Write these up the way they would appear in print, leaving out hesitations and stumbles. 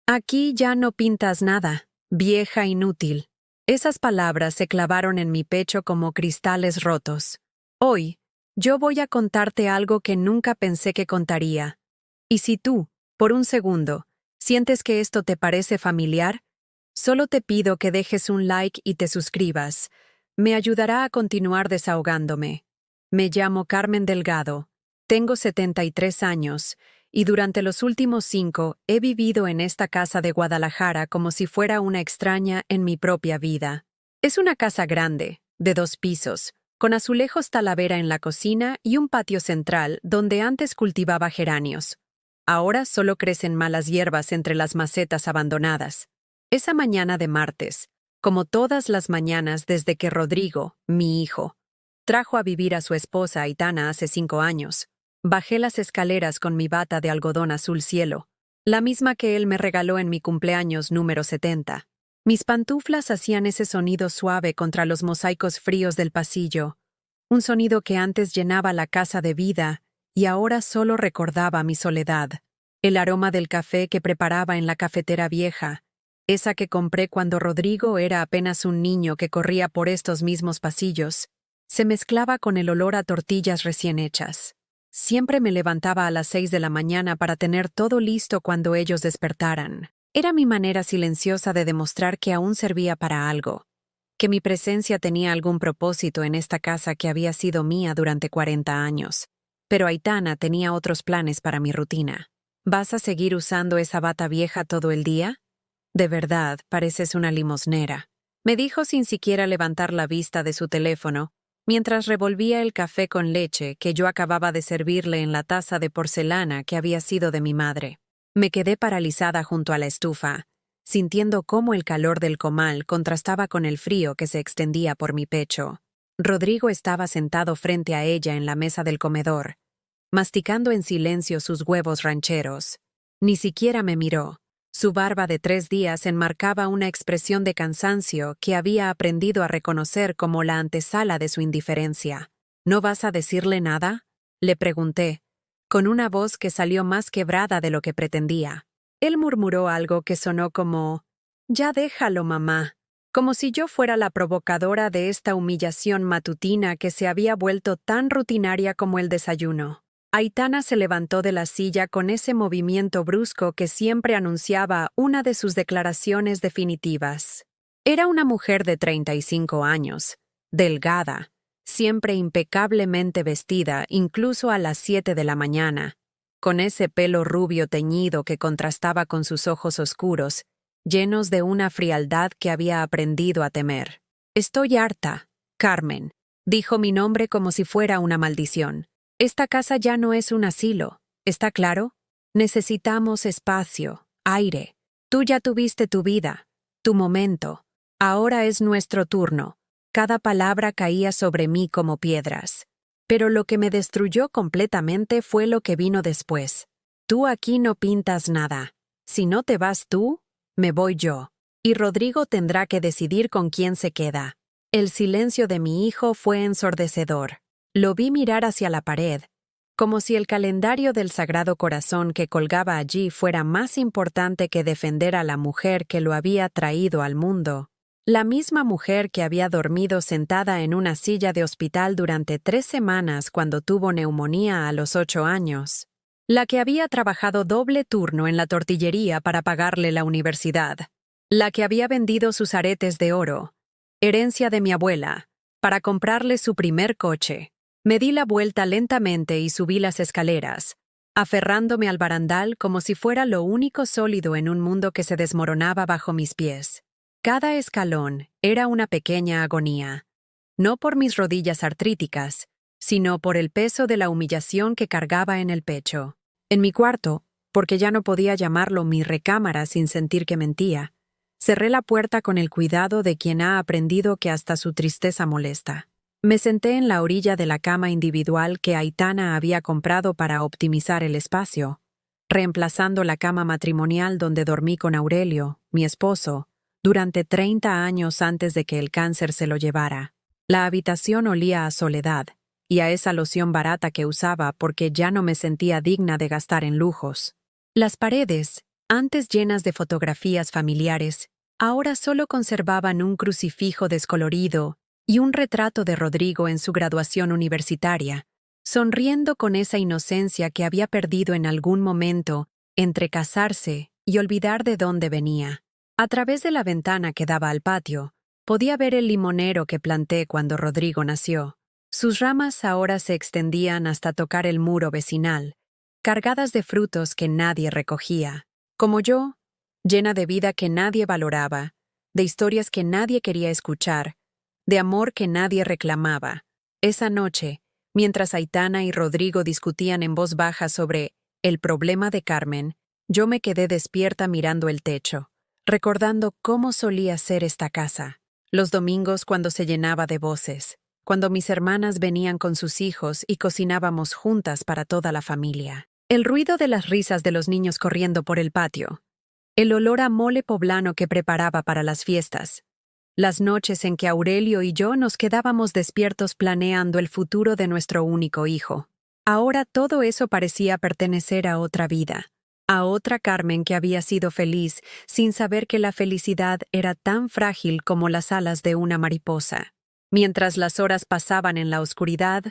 Aquí ya no pintas nada, vieja inútil. Esas palabras se clavaron en mi pecho como cristales rotos. Hoy, yo voy a contarte algo que nunca pensé que contaría. Y si tú, por un segundo, sientes que esto te parece familiar, solo te pido que dejes un like y te suscribas. Me ayudará a continuar desahogándome. Me llamo Carmen Delgado. Tengo 73 años. Y durante los últimos 5 he vivido en esta casa de Guadalajara como si fuera una extraña en mi propia vida. Es una casa grande, de 2 pisos, con azulejos talavera en la cocina y un patio central donde antes cultivaba geranios. Ahora solo crecen malas hierbas entre las macetas abandonadas. Esa mañana de martes, como todas las mañanas desde que Rodrigo, mi hijo, trajo a vivir a su esposa Aitana hace 5 años, bajé las escaleras con mi bata de algodón azul cielo, la misma que él me regaló en mi cumpleaños número 70. Mis pantuflas hacían ese sonido suave contra los mosaicos fríos del pasillo, un sonido que antes llenaba la casa de vida y ahora solo recordaba mi soledad. El aroma del café que preparaba en la cafetera vieja, esa que compré cuando Rodrigo era apenas un niño que corría por estos mismos pasillos, se mezclaba con el olor a tortillas recién hechas. Siempre me levantaba a las 6 de la mañana para tener todo listo cuando ellos despertaran. Era mi manera silenciosa de demostrar que aún servía para algo, que mi presencia tenía algún propósito en esta casa que había sido mía durante 40 años. Pero Aitana tenía otros planes para mi rutina. ¿Vas a seguir usando esa bata vieja todo el día? De verdad, pareces una limosnera, me dijo sin siquiera levantar la vista de su teléfono, mientras revolvía el café con leche que yo acababa de servirle en la taza de porcelana que había sido de mi madre. Me quedé paralizada junto a la estufa, sintiendo cómo el calor del comal contrastaba con el frío que se extendía por mi pecho. Rodrigo estaba sentado frente a ella en la mesa del comedor, masticando en silencio sus huevos rancheros. Ni siquiera me miró. Su barba de 3 días enmarcaba una expresión de cansancio que había aprendido a reconocer como la antesala de su indiferencia. ¿No vas a decirle nada?, le pregunté, con una voz que salió más quebrada de lo que pretendía. Él murmuró algo que sonó como, «Ya déjalo, mamá», como si yo fuera la provocadora de esta humillación matutina que se había vuelto tan rutinaria como el desayuno. Aitana se levantó de la silla con ese movimiento brusco que siempre anunciaba una de sus declaraciones definitivas. Era una mujer de 35 años, delgada, siempre impecablemente vestida incluso a las 7 de la mañana, con ese pelo rubio teñido que contrastaba con sus ojos oscuros, llenos de una frialdad que había aprendido a temer. «Estoy harta, Carmen», dijo mi nombre como si fuera una maldición. «Esta casa ya no es un asilo, ¿está claro? Necesitamos espacio, aire. Tú ya tuviste tu vida, tu momento. Ahora es nuestro turno». Cada palabra caía sobre mí como piedras. Pero lo que me destruyó completamente fue lo que vino después. «Tú aquí no pintas nada. Si no te vas tú, me voy yo. Y Rodrigo tendrá que decidir con quién se queda». El silencio de mi hijo fue ensordecedor. Lo vi mirar hacia la pared, como si el calendario del Sagrado Corazón que colgaba allí fuera más importante que defender a la mujer que lo había traído al mundo. La misma mujer que había dormido sentada en una silla de hospital durante 3 semanas cuando tuvo neumonía a los 8 años. La que había trabajado doble turno en la tortillería para pagarle la universidad. La que había vendido sus aretes de oro, herencia de mi abuela, para comprarle su primer coche. Me di la vuelta lentamente y subí las escaleras, aferrándome al barandal como si fuera lo único sólido en un mundo que se desmoronaba bajo mis pies. Cada escalón era una pequeña agonía, no por mis rodillas artríticas, sino por el peso de la humillación que cargaba en el pecho. En mi cuarto, porque ya no podía llamarlo mi recámara sin sentir que mentía, cerré la puerta con el cuidado de quien ha aprendido que hasta su tristeza molesta. Me senté en la orilla de la cama individual que Aitana había comprado para optimizar el espacio, reemplazando la cama matrimonial donde dormí con Aurelio, mi esposo, durante 30 años antes de que el cáncer se lo llevara. La habitación olía a soledad y a esa loción barata que usaba porque ya no me sentía digna de gastar en lujos. Las paredes, antes llenas de fotografías familiares, ahora solo conservaban un crucifijo descolorido y un retrato de Rodrigo en su graduación universitaria, sonriendo con esa inocencia que había perdido en algún momento entre casarse y olvidar de dónde venía. A través de la ventana que daba al patio, podía ver el limonero que planté cuando Rodrigo nació. Sus ramas ahora se extendían hasta tocar el muro vecinal, cargadas de frutos que nadie recogía. Como yo, llena de vida que nadie valoraba, de historias que nadie quería escuchar, de amor que nadie reclamaba. Esa noche, mientras Aitana y Rodrigo discutían en voz baja sobre el problema de Carmen, yo me quedé despierta mirando el techo, recordando cómo solía ser esta casa. Los domingos cuando se llenaba de voces, cuando mis hermanas venían con sus hijos y cocinábamos juntas para toda la familia. El ruido de las risas de los niños corriendo por el patio. El olor a mole poblano que preparaba para las fiestas. Las noches en que Aurelio y yo nos quedábamos despiertos planeando el futuro de nuestro único hijo. Ahora todo eso parecía pertenecer a otra vida, a otra Carmen que había sido feliz sin saber que la felicidad era tan frágil como las alas de una mariposa. Mientras las horas pasaban en la oscuridad,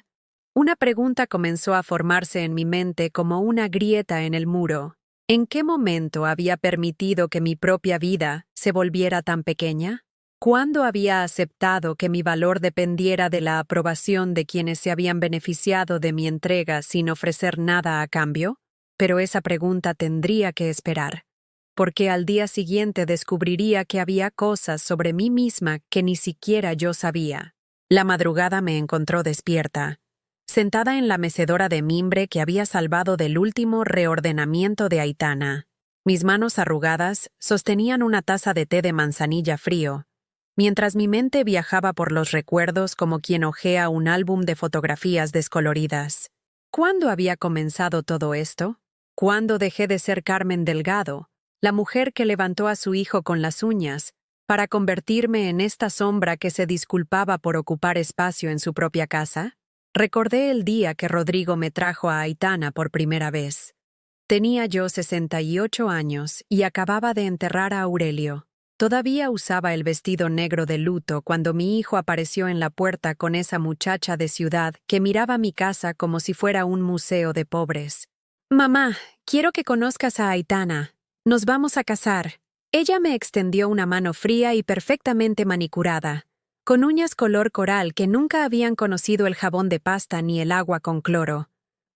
una pregunta comenzó a formarse en mi mente como una grieta en el muro. ¿En qué momento había permitido que mi propia vida se volviera tan pequeña? ¿Cuándo había aceptado que mi valor dependiera de la aprobación de quienes se habían beneficiado de mi entrega sin ofrecer nada a cambio? Pero esa pregunta tendría que esperar, porque al día siguiente descubriría que había cosas sobre mí misma que ni siquiera yo sabía. La madrugada me encontró despierta, sentada en la mecedora de mimbre que había salvado del último reordenamiento de Aitana. Mis manos arrugadas sostenían una taza de té de manzanilla frío, mientras mi mente viajaba por los recuerdos como quien hojea un álbum de fotografías descoloridas. ¿Cuándo había comenzado todo esto? ¿Cuándo dejé de ser Carmen Delgado, la mujer que levantó a su hijo con las uñas, para convertirme en esta sombra que se disculpaba por ocupar espacio en su propia casa? Recordé el día que Rodrigo me trajo a Aitana por primera vez. Tenía yo 68 años y acababa de enterrar a Aurelio. Todavía usaba el vestido negro de luto cuando mi hijo apareció en la puerta con esa muchacha de ciudad que miraba mi casa como si fuera un museo de pobres. «Mamá, quiero que conozcas a Aitana. Nos vamos a casar». Ella me extendió una mano fría y perfectamente manicurada, con uñas color coral que nunca habían conocido el jabón de pasta ni el agua con cloro.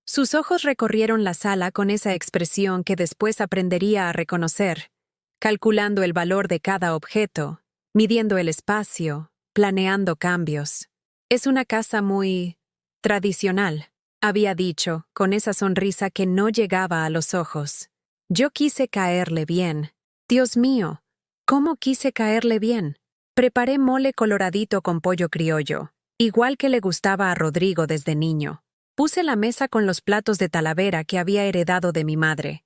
Sus ojos recorrieron la sala con esa expresión que después aprendería a reconocer, calculando el valor de cada objeto, midiendo el espacio, planeando cambios. «Es una casa muy tradicional», había dicho, con esa sonrisa que no llegaba a los ojos. Yo quise caerle bien. Dios mío, ¿cómo quise caerle bien? Preparé mole coloradito con pollo criollo, igual que le gustaba a Rodrigo desde niño. Puse la mesa con los platos de Talavera que había heredado de mi madre,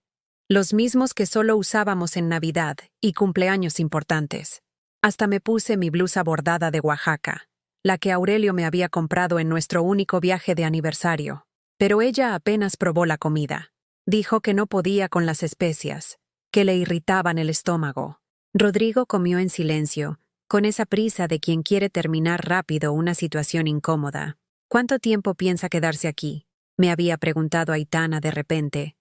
los mismos que solo usábamos en Navidad y cumpleaños importantes. Hasta me puse mi blusa bordada de Oaxaca, la que Aurelio me había comprado en nuestro único viaje de aniversario. Pero ella apenas probó la comida. Dijo que no podía con las especias, que le irritaban el estómago. Rodrigo comió en silencio, con esa prisa de quien quiere terminar rápido una situación incómoda. «¿Cuánto tiempo piensa quedarse aquí?», me había preguntado Aitana de repente,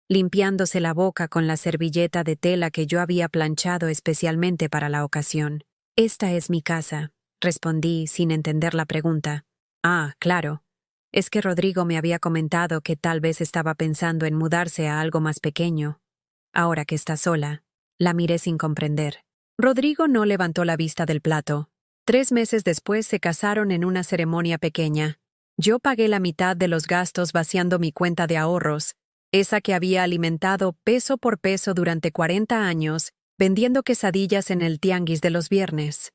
limpiándose la boca con la servilleta de tela que yo había planchado especialmente para la ocasión. «Esta es mi casa», respondí sin entender la pregunta. «Ah, claro. Es que Rodrigo me había comentado que tal vez estaba pensando en mudarse a algo más pequeño. Ahora que está sola». La miré sin comprender. Rodrigo no levantó la vista del plato. 3 meses después se casaron en una ceremonia pequeña. Yo pagué la mitad de los gastos vaciando mi cuenta de ahorros, esa que había alimentado peso por peso durante 40 años, vendiendo quesadillas en el tianguis de los viernes.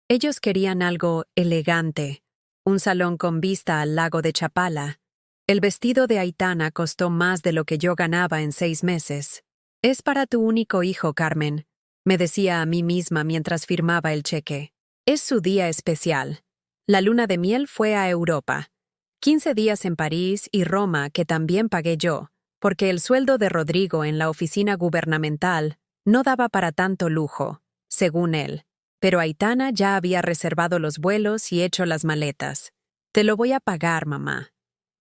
Ellos querían algo elegante, un salón con vista al lago de Chapala. El vestido de Aitana costó más de lo que yo ganaba en 6 meses. «Es para tu único hijo, Carmen», me decía a mí misma mientras firmaba el cheque. «Es su día especial. La luna de miel fue a Europa. 15 días en París y Roma que también pagué yo. porque el sueldo de Rodrigo en la oficina gubernamental no daba para tanto lujo, según él. Pero Aitana ya había reservado los vuelos y hecho las maletas. Te lo voy a pagar, mamá.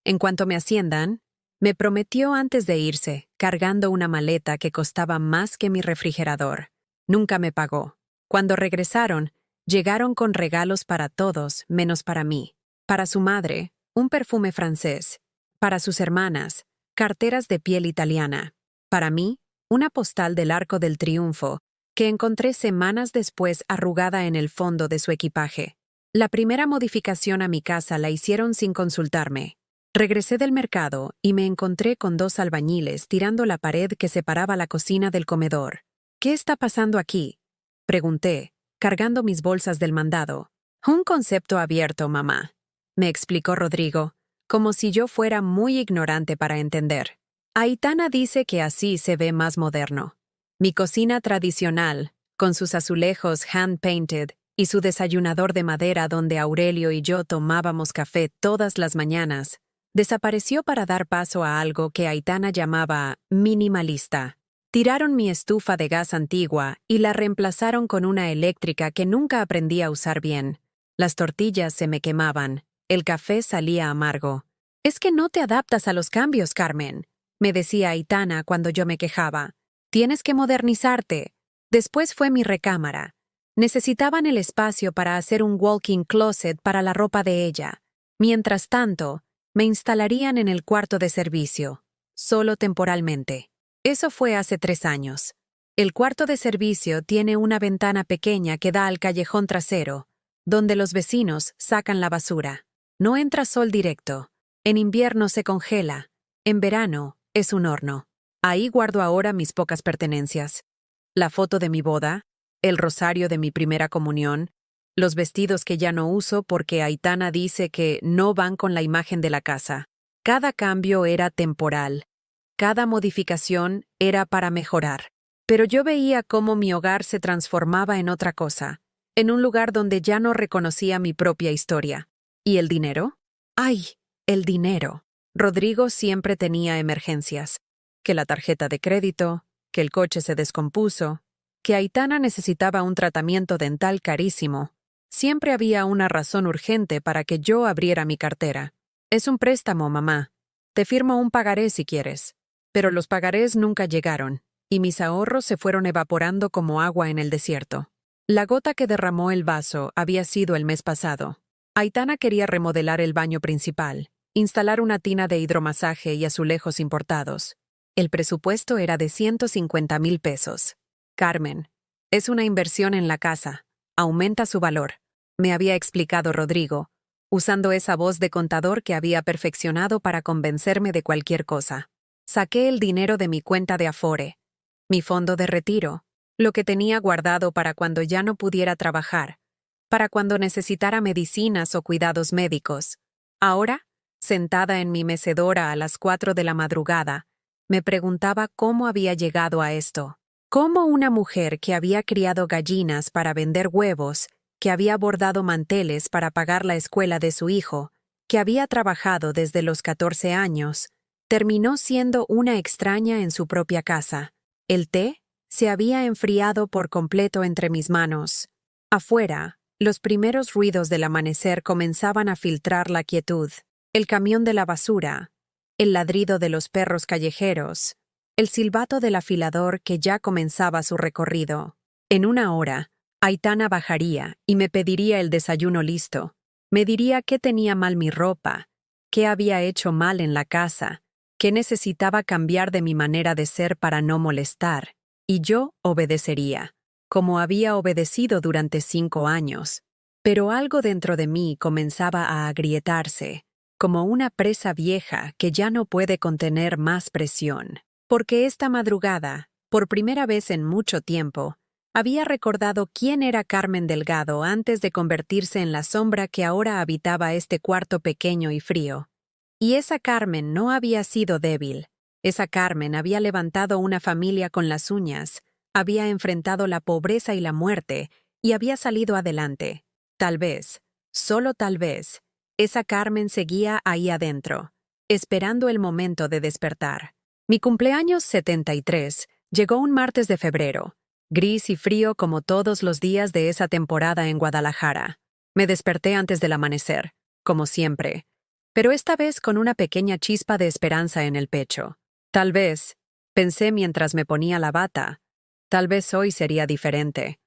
En cuanto me asciendan, me prometió antes de irse, cargando una maleta que costaba más que mi refrigerador. Nunca me pagó. Cuando regresaron, llegaron con regalos para todos, menos para mí. Para su madre, un perfume francés. Para sus hermanas, carteras de piel italiana. Para mí, una postal del Arco del Triunfo, que encontré semanas después arrugada en el fondo de su equipaje. La primera modificación a mi casa la hicieron sin consultarme. Regresé del mercado y me encontré con 2 albañiles tirando la pared que separaba la cocina del comedor. ¿Qué está pasando aquí?, pregunté, cargando mis bolsas del mandado. Un concepto abierto, mamá, me explicó Rodrigo, como si yo fuera muy ignorante para entender. Aitana dice que así se ve más moderno. Mi cocina tradicional, con sus azulejos hand-painted y su desayunador de madera donde Aurelio y yo tomábamos café todas las mañanas, desapareció para dar paso a algo que Aitana llamaba minimalista. Tiraron mi estufa de gas antigua y la reemplazaron con una eléctrica que nunca aprendí a usar bien. Las tortillas se me quemaban, el café salía amargo. «Es que no te adaptas a los cambios, Carmen», me decía Aitana cuando yo me quejaba. «Tienes que modernizarte». Después fue mi recámara. Necesitaban el espacio para hacer un walk-in closet para la ropa de ella. Mientras tanto, me instalarían en el cuarto de servicio, solo temporalmente. Eso fue hace 3 años. El cuarto de servicio tiene una ventana pequeña que da al callejón trasero, donde los vecinos sacan la basura. No entra sol directo. En invierno se congela. En verano es un horno. Ahí guardo ahora mis pocas pertenencias. La foto de mi boda, el rosario de mi primera comunión, los vestidos que ya no uso porque Aitana dice que no van con la imagen de la casa. Cada cambio era temporal. Cada modificación era para mejorar. Pero yo veía cómo mi hogar se transformaba en otra cosa, en un lugar donde ya no reconocía mi propia historia. ¿Y el dinero? ¡Ay! El dinero. Rodrigo siempre tenía emergencias. Que la tarjeta de crédito, que el coche se descompuso, que Aitana necesitaba un tratamiento dental carísimo. Siempre había una razón urgente para que yo abriera mi cartera. «Es un préstamo, mamá. Te firmo un pagaré si quieres». Pero los pagarés nunca llegaron, y mis ahorros se fueron evaporando como agua en el desierto. La gota que derramó el vaso había sido el mes pasado. Aitana quería remodelar el baño principal, instalar una tina de hidromasaje y azulejos importados. El presupuesto era de 150,000 pesos. «Carmen, es una inversión en la casa. Aumenta su valor», me había explicado Rodrigo, usando esa voz de contador que había perfeccionado para convencerme de cualquier cosa. Saqué el dinero de mi cuenta de Afore, mi fondo de retiro, lo que tenía guardado para cuando ya no pudiera trabajar, para cuando necesitara medicinas o cuidados médicos. Ahora, sentada en mi mecedora a las 4 de la madrugada, me preguntaba cómo había llegado a esto. Cómo una mujer que había criado gallinas para vender huevos, que había bordado manteles para pagar la escuela de su hijo, que había trabajado desde los 14 años, terminó siendo una extraña en su propia casa. El té se había enfriado por completo entre mis manos. Afuera, los primeros ruidos del amanecer comenzaban a filtrar la quietud. El camión de la basura, el ladrido de los perros callejeros, el silbato del afilador que ya comenzaba su recorrido. En 1 hora, Aitana bajaría y me pediría el desayuno listo. Me diría qué tenía mal mi ropa, qué había hecho mal en la casa, qué necesitaba cambiar de mi manera de ser para no molestar, y yo obedecería, como había obedecido durante 5 años. Pero algo dentro de mí comenzaba a agrietarse, como una presa vieja que ya no puede contener más presión. Porque esta madrugada, por primera vez en mucho tiempo, había recordado quién era Carmen Delgado antes de convertirse en la sombra que ahora habitaba este cuarto pequeño y frío. Y esa Carmen no había sido débil. Esa Carmen había levantado una familia con las uñas, había enfrentado la pobreza y la muerte, y había salido adelante. Tal vez, solo tal vez, esa Carmen seguía ahí adentro, esperando el momento de despertar. Mi cumpleaños 73 llegó un martes de febrero, gris y frío como todos los días de esa temporada en Guadalajara. Me desperté antes del amanecer, como siempre, pero esta vez con una pequeña chispa de esperanza en el pecho. Tal vez, pensé mientras me ponía la bata, tal vez hoy sería diferente.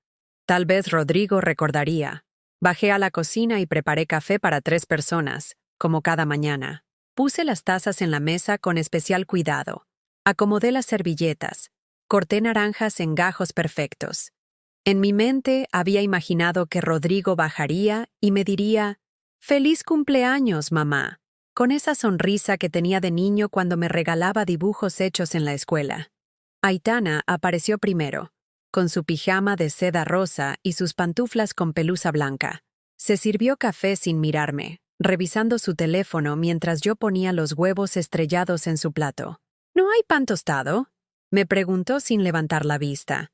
Tal vez Rodrigo recordaría. Bajé a la cocina y preparé café para 3 personas, como cada mañana. Puse las tazas en la mesa con especial cuidado. Acomodé las servilletas. Corté naranjas en gajos perfectos. En mi mente había imaginado que Rodrigo bajaría y me diría, «Feliz cumpleaños, mamá», con esa sonrisa que tenía de niño cuando me regalaba dibujos hechos en la escuela. Aitana apareció primero, con su pijama de seda rosa y sus pantuflas con pelusa blanca. Se sirvió café sin mirarme, revisando su teléfono mientras yo ponía los huevos estrellados en su plato. «¿No hay pan tostado?», me preguntó sin levantar la vista.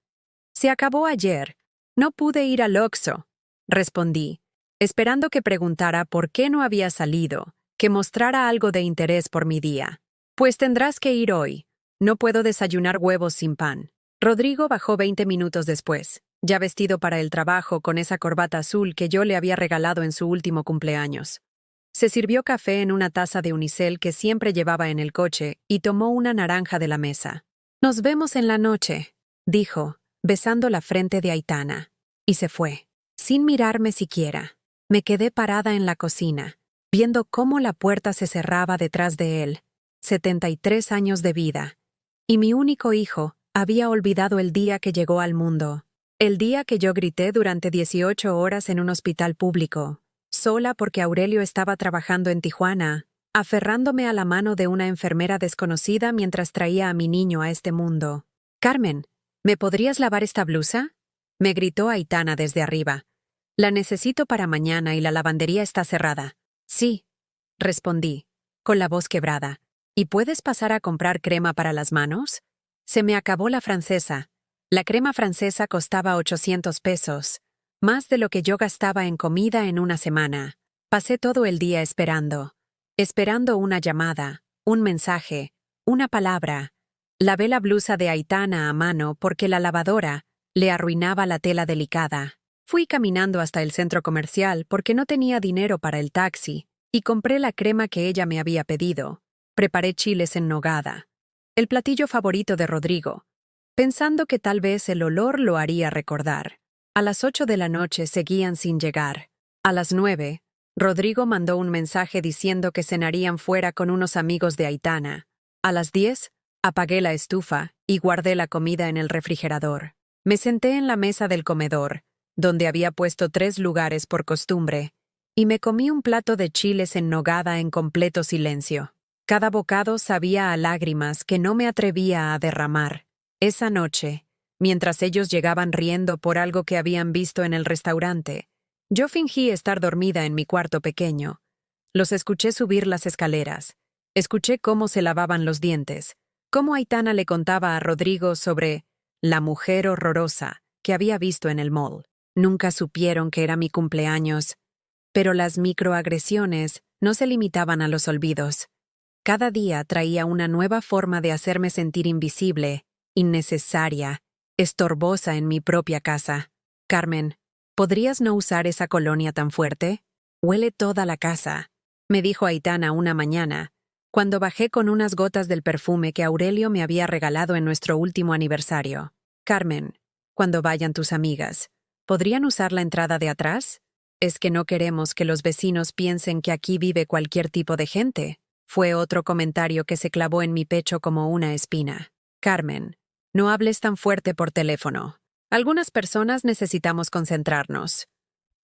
«Se acabó ayer. No pude ir al Oxxo», respondí, esperando que preguntara por qué no había salido, que mostrara algo de interés por mi día. «Pues tendrás que ir hoy. No puedo desayunar huevos sin pan». Rodrigo bajó 20 minutos después, ya vestido para el trabajo con esa corbata azul que yo le había regalado en su último cumpleaños. Se sirvió café en una taza de unicel que siempre llevaba en el coche y tomó una naranja de la mesa. «Nos vemos en la noche», dijo, besando la frente de Aitana. Y se fue, sin mirarme siquiera. Me quedé parada en la cocina, viendo cómo la puerta se cerraba detrás de él. 73 años de vida. Y mi único hijo había olvidado el día que llegó al mundo. El día que yo grité durante 18 horas en un hospital público, sola porque Aurelio estaba trabajando en Tijuana, aferrándome a la mano de una enfermera desconocida mientras traía a mi niño a este mundo. «Carmen, ¿me podrías lavar esta blusa?», me gritó Aitana desde arriba. «La necesito para mañana y la lavandería está cerrada». «Sí», respondí, con la voz quebrada. «¿Y puedes pasar a comprar crema para las manos?». Se me acabó la francesa. La crema francesa costaba 800 pesos, más de lo que yo gastaba en comida en una semana. Pasé todo el día esperando una llamada, un mensaje, una palabra. Lavé la blusa de Aitana a mano porque la lavadora le arruinaba la tela delicada. Fui caminando hasta el centro comercial porque no tenía dinero para el taxi y compré la crema que ella me había pedido. Preparé chiles en nogada, el platillo favorito de Rodrigo, pensando que tal vez el olor lo haría recordar. A las 8 de la noche seguían sin llegar. A las 9, Rodrigo mandó un mensaje diciendo que cenarían fuera con unos amigos de Aitana. A las 10, apagué la estufa y guardé la comida en el refrigerador. Me senté en la mesa del comedor, donde había puesto 3 lugares por costumbre, y me comí un plato de chiles en nogada en completo silencio. Cada bocado sabía a lágrimas que no me atrevía a derramar. Esa noche, mientras ellos llegaban riendo por algo que habían visto en el restaurante, yo fingí estar dormida en mi cuarto pequeño. Los escuché subir las escaleras. Escuché cómo se lavaban los dientes, cómo Aitana le contaba a Rodrigo sobre la mujer horrorosa que había visto en el mall. Nunca supieron que era mi cumpleaños, pero las microagresiones no se limitaban a los olvidos. Cada día traía una nueva forma de hacerme sentir invisible, innecesaria, estorbosa en mi propia casa. «Carmen, ¿podrías no usar esa colonia tan fuerte? Huele toda la casa», me dijo Aitana una mañana, cuando bajé con unas gotas del perfume que Aurelio me había regalado en nuestro último aniversario. «Carmen, cuando vayan tus amigas, ¿podrían usar la entrada de atrás? Es que no queremos que los vecinos piensen que aquí vive cualquier tipo de gente». Fue otro comentario que se clavó en mi pecho como una espina. «Carmen, no hables tan fuerte por teléfono. Algunas personas necesitamos concentrarnos»,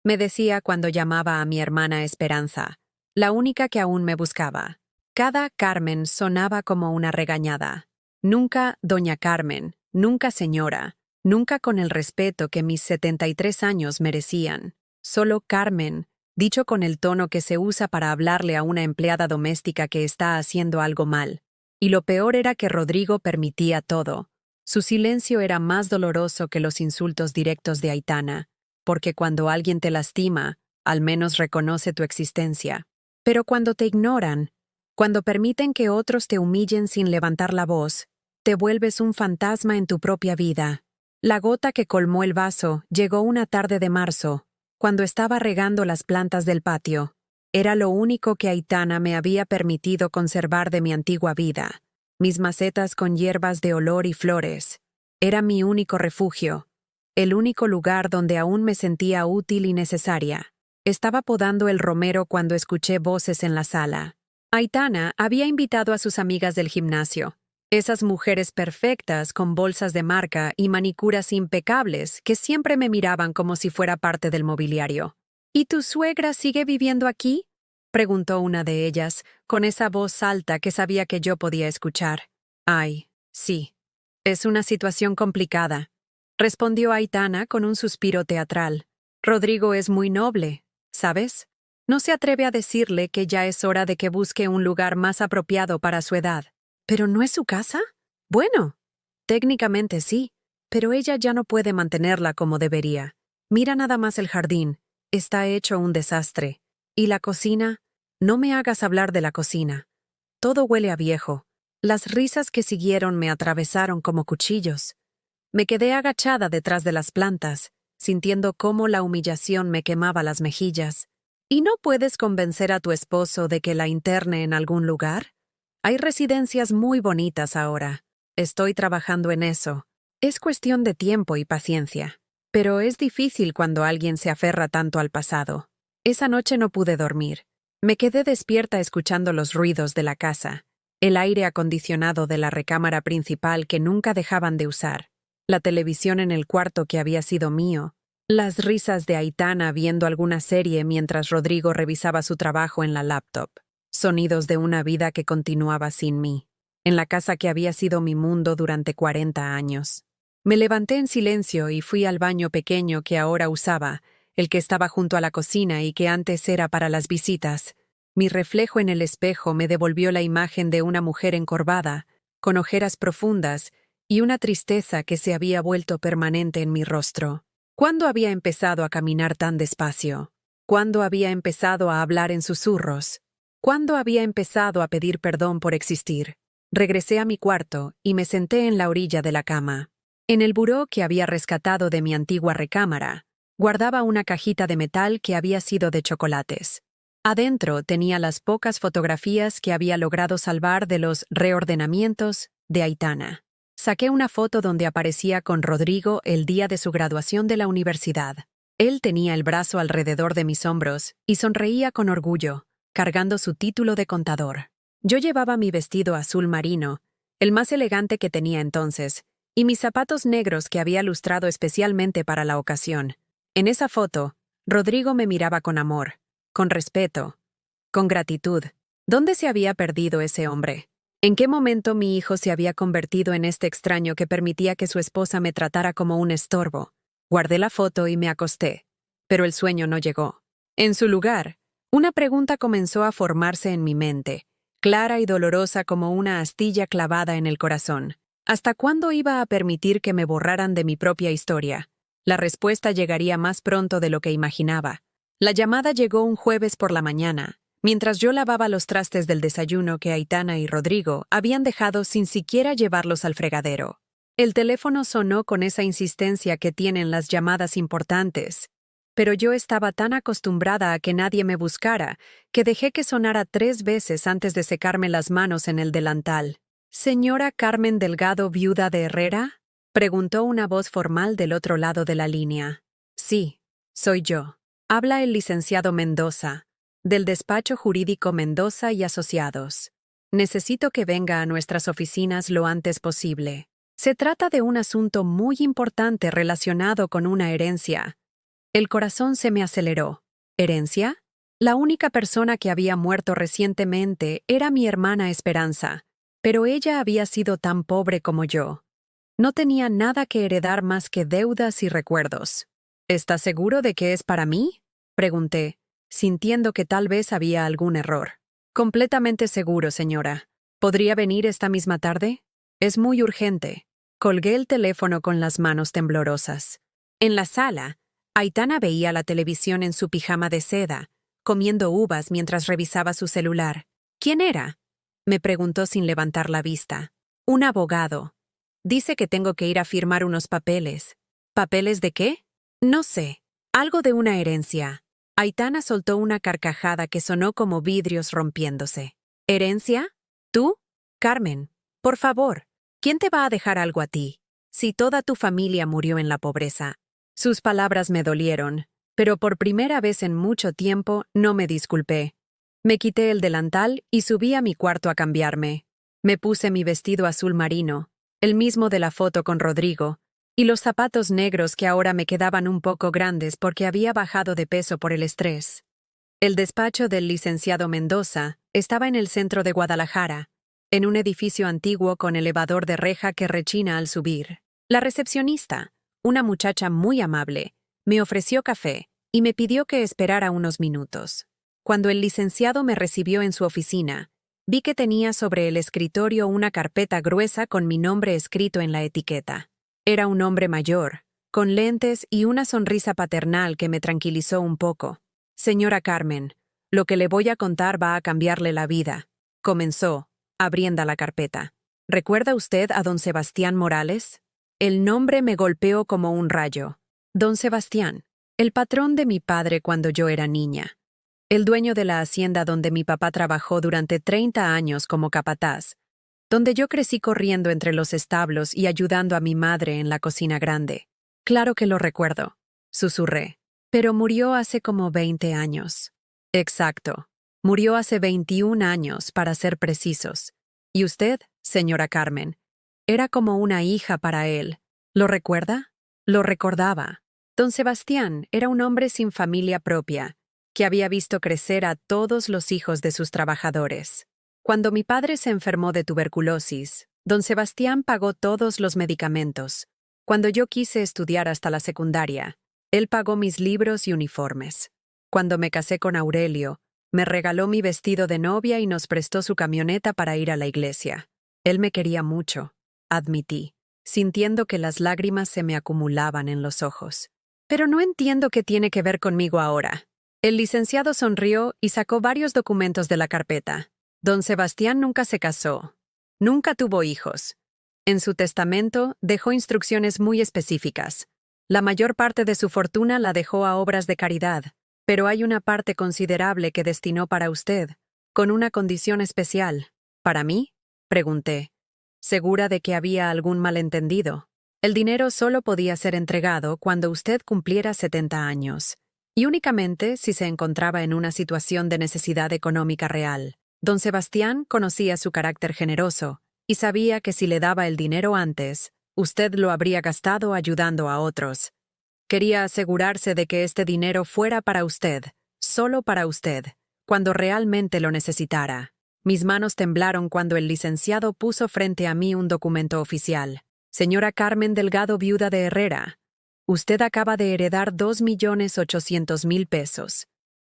me decía cuando llamaba a mi hermana Esperanza, la única que aún me buscaba. Cada Carmen sonaba como una regañada. Nunca doña Carmen, nunca señora, nunca con el respeto que mis 73 años merecían. Solo Carmen, dicho con el tono que se usa para hablarle a una empleada doméstica que está haciendo algo mal. Y lo peor era que Rodrigo permitía todo. Su silencio era más doloroso que los insultos directos de Aitana, porque cuando alguien te lastima, al menos reconoce tu existencia. Pero cuando te ignoran, Cuando permiten que otros te humillen sin levantar la voz, te vuelves un fantasma en tu propia vida. La gota que colmó el vaso llegó una tarde de marzo, cuando estaba regando las plantas del patio. Era lo único que Aitana me había permitido conservar de mi antigua vida. Mis macetas con hierbas de olor y flores. Era mi único refugio. El único lugar donde aún me sentía útil y necesaria. Estaba podando el romero cuando escuché voces en la sala. Aitana había invitado a sus amigas del gimnasio. Esas mujeres perfectas con bolsas de marca y manicuras impecables que siempre me miraban como si fuera parte del mobiliario. ¿Y tu suegra sigue viviendo aquí?, preguntó una de ellas, con esa voz alta que sabía que yo podía escuchar. Ay, sí. Es una situación complicada, respondió Aitana con un suspiro teatral. Rodrigo es muy noble, ¿sabes? No se atreve a decirle que ya es hora de que busque un lugar más apropiado para su edad. ¿Pero no es su casa? Bueno, técnicamente sí, pero ella ya no puede mantenerla como debería. Mira nada más el jardín. Está hecho un desastre. ¿Y la cocina? No me hagas hablar de la cocina. Todo huele a viejo. Las risas que siguieron me atravesaron como cuchillos. Me quedé agachada detrás de las plantas, sintiendo cómo la humillación me quemaba las mejillas. ¿Y no puedes convencer a tu esposo de que la interne en algún lugar? Hay residencias muy bonitas ahora. Estoy trabajando en eso. Es cuestión de tiempo y paciencia. Pero es difícil cuando alguien se aferra tanto al pasado. Esa noche no pude dormir. Me quedé despierta escuchando los ruidos de la casa, el aire acondicionado de la recámara principal que nunca dejaban de usar, la televisión en el cuarto que había sido mío, las risas de Aitana viendo alguna serie mientras Rodrigo revisaba su trabajo en la laptop, sonidos de una vida que continuaba sin mí, en la casa que había sido mi mundo durante 40 años. Me levanté en silencio y fui al baño pequeño que ahora usaba, el que estaba junto a la cocina y que antes era para las visitas. Mi reflejo en el espejo me devolvió la imagen de una mujer encorvada, con ojeras profundas y una tristeza que se había vuelto permanente en mi rostro. ¿Cuándo había empezado a caminar tan despacio? ¿Cuándo había empezado a hablar en susurros? ¿Cuándo había empezado a pedir perdón por existir? Regresé a mi cuarto y me senté en la orilla de la cama. En el buró que había rescatado de mi antigua recámara, guardaba una cajita de metal que había sido de chocolates. Adentro tenía las pocas fotografías que había logrado salvar de los reordenamientos de Aitana. Saqué una foto donde aparecía con Rodrigo el día de su graduación de la universidad. Él tenía el brazo alrededor de mis hombros y sonreía con orgullo, cargando su título de contador. Yo llevaba mi vestido azul marino, el más elegante que tenía entonces, y mis zapatos negros que había lustrado especialmente para la ocasión. En esa foto, Rodrigo me miraba con amor, con respeto, con gratitud. ¿Dónde se había perdido ese hombre? ¿En qué momento mi hijo se había convertido en este extraño que permitía que su esposa me tratara como un estorbo? Guardé la foto y me acosté, pero el sueño no llegó. En su lugar, una pregunta comenzó a formarse en mi mente, clara y dolorosa como una astilla clavada en el corazón. ¿Hasta cuándo iba a permitir que me borraran de mi propia historia? La respuesta llegaría más pronto de lo que imaginaba. La llamada llegó un jueves por la mañana, mientras yo lavaba los trastes del desayuno que Aitana y Rodrigo habían dejado sin siquiera llevarlos al fregadero. El teléfono sonó con esa insistencia que tienen las llamadas importantes, pero yo estaba tan acostumbrada a que nadie me buscara que dejé que sonara 3 veces antes de secarme las manos en el delantal. ¿Señora Carmen Delgado, viuda de Herrera?, preguntó una voz formal del otro lado de la línea. Sí, soy yo. Habla el licenciado Mendoza, del despacho jurídico Mendoza y Asociados. Necesito que venga a nuestras oficinas lo antes posible. Se trata de un asunto muy importante relacionado con una herencia. El corazón se me aceleró. ¿Herencia? La única persona que había muerto recientemente era mi hermana Esperanza, pero ella había sido tan pobre como yo. No tenía nada que heredar más que deudas y recuerdos. ¿Estás seguro de que es para mí?, pregunté, sintiendo que tal vez había algún error. Completamente seguro, señora. ¿Podría venir esta misma tarde? Es muy urgente. Colgué el teléfono con las manos temblorosas. En la sala, Aitana veía la televisión en su pijama de seda, comiendo uvas mientras revisaba su celular. ¿Quién era?, Me preguntó sin levantar la vista. Un abogado. Dice que tengo que ir a firmar unos papeles. ¿Papeles de qué? No sé. Algo de una herencia. Aitana soltó una carcajada que sonó como vidrios rompiéndose. ¿Herencia? ¿Tú? Carmen, por favor, ¿quién te va a dejar algo a ti? Si toda tu familia murió en la pobreza. Sus palabras me dolieron, pero por primera vez en mucho tiempo no me disculpé. Me quité el delantal y subí a mi cuarto a cambiarme. Me puse mi vestido azul marino, el mismo de la foto con Rodrigo, y los zapatos negros que ahora me quedaban un poco grandes porque había bajado de peso por el estrés. El despacho del licenciado Mendoza estaba en el centro de Guadalajara, en un edificio antiguo con elevador de reja que rechina al subir. La recepcionista, una muchacha muy amable, me ofreció café y me pidió que esperara unos minutos. Cuando el licenciado me recibió en su oficina, vi que tenía sobre el escritorio una carpeta gruesa con mi nombre escrito en la etiqueta. Era un hombre mayor, con lentes y una sonrisa paternal que me tranquilizó un poco. Señora Carmen, lo que le voy a contar va a cambiarle la vida, comenzó, abriendo la carpeta. ¿Recuerda usted a don Sebastián Morales? El nombre me golpeó como un rayo. Don Sebastián, el patrón de mi padre cuando yo era niña. El dueño de la hacienda donde mi papá trabajó durante 30 años como capataz, donde yo crecí corriendo entre los establos y ayudando a mi madre en la cocina grande. Claro que lo recuerdo, susurré, pero murió hace como 20 años. Exacto, murió hace 21 años, para ser precisos. ¿Y usted, señora Carmen? Era como una hija para él. ¿Lo recuerda? Lo recordaba. Don Sebastián era un hombre sin familia propia, que había visto crecer a todos los hijos de sus trabajadores. Cuando mi padre se enfermó de tuberculosis, don Sebastián pagó todos los medicamentos. Cuando yo quise estudiar hasta la secundaria, él pagó mis libros y uniformes. Cuando me casé con Aurelio, me regaló mi vestido de novia y nos prestó su camioneta para ir a la iglesia. Él me quería mucho, admití, sintiendo que las lágrimas se me acumulaban en los ojos. Pero no entiendo qué tiene que ver conmigo ahora. El licenciado sonrió y sacó varios documentos de la carpeta. Don Sebastián nunca se casó. Nunca tuvo hijos. En su testamento dejó instrucciones muy específicas. La mayor parte de su fortuna la dejó a obras de caridad, pero hay una parte considerable que destinó para usted, con una condición especial. ¿Para mí?, pregunté, segura de que había algún malentendido. El dinero solo podía ser entregado cuando usted cumpliera 70 años, y únicamente si se encontraba en una situación de necesidad económica real. Don Sebastián conocía su carácter generoso, y sabía que si le daba el dinero antes, usted lo habría gastado ayudando a otros. Quería asegurarse de que este dinero fuera para usted, solo para usted, cuando realmente lo necesitara. Mis manos temblaron cuando el licenciado puso frente a mí un documento oficial. Señora Carmen Delgado, viuda de Herrera, usted acaba de heredar 2.800.000 pesos,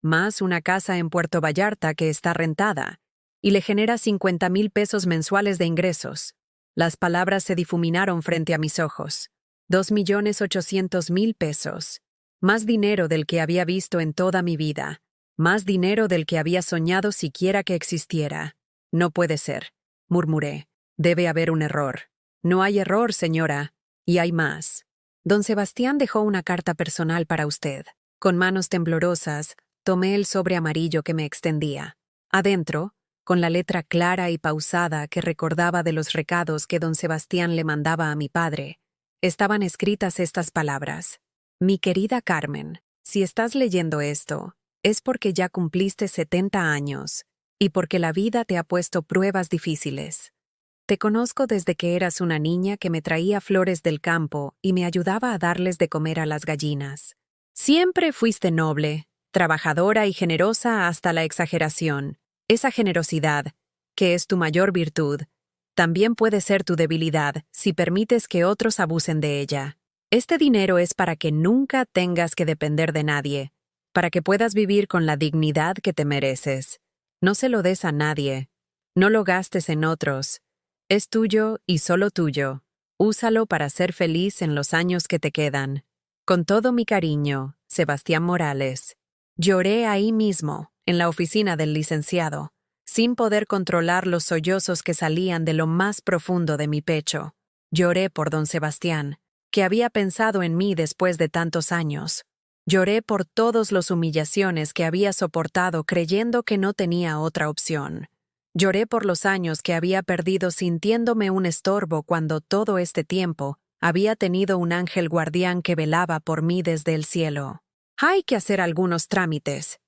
más una casa en Puerto Vallarta que está rentada, y le genera 50.000 pesos mensuales de ingresos. Las palabras se difuminaron frente a mis ojos. 2.800.000 pesos. Más dinero del que había visto en toda mi vida. Más dinero del que había soñado siquiera que existiera. No puede ser, murmuré. Debe haber un error. No hay error, señora. Y hay más. Don Sebastián dejó una carta personal para usted. Con manos temblorosas, tomé el sobre amarillo que me extendía. Adentro, con la letra clara y pausada que recordaba de los recados que don Sebastián le mandaba a mi padre, estaban escritas estas palabras. Mi querida Carmen, si estás leyendo esto, es porque ya cumpliste 70 años, y porque la vida te ha puesto pruebas difíciles. Te conozco desde que eras una niña que me traía flores del campo y me ayudaba a darles de comer a las gallinas. Siempre fuiste noble, trabajadora y generosa hasta la exageración. Esa generosidad, que es tu mayor virtud, también puede ser tu debilidad si permites que otros abusen de ella. Este dinero es para que nunca tengas que depender de nadie, para que puedas vivir con la dignidad que te mereces. No se lo des a nadie. No lo gastes en otros. Es tuyo y solo tuyo. Úsalo para ser feliz en los años que te quedan. Con todo mi cariño, Sebastián Morales. Lloré ahí mismo, en la oficina del licenciado. sin poder controlar los sollozos que salían de lo más profundo de mi pecho. Lloré por don Sebastián, que había pensado en mí después de tantos años. Lloré por todas las humillaciones que había soportado creyendo que no tenía otra opción. Lloré por los años que había perdido sintiéndome un estorbo cuando todo este tiempo había tenido un ángel guardián que velaba por mí desde el cielo. Hay que hacer algunos trámites,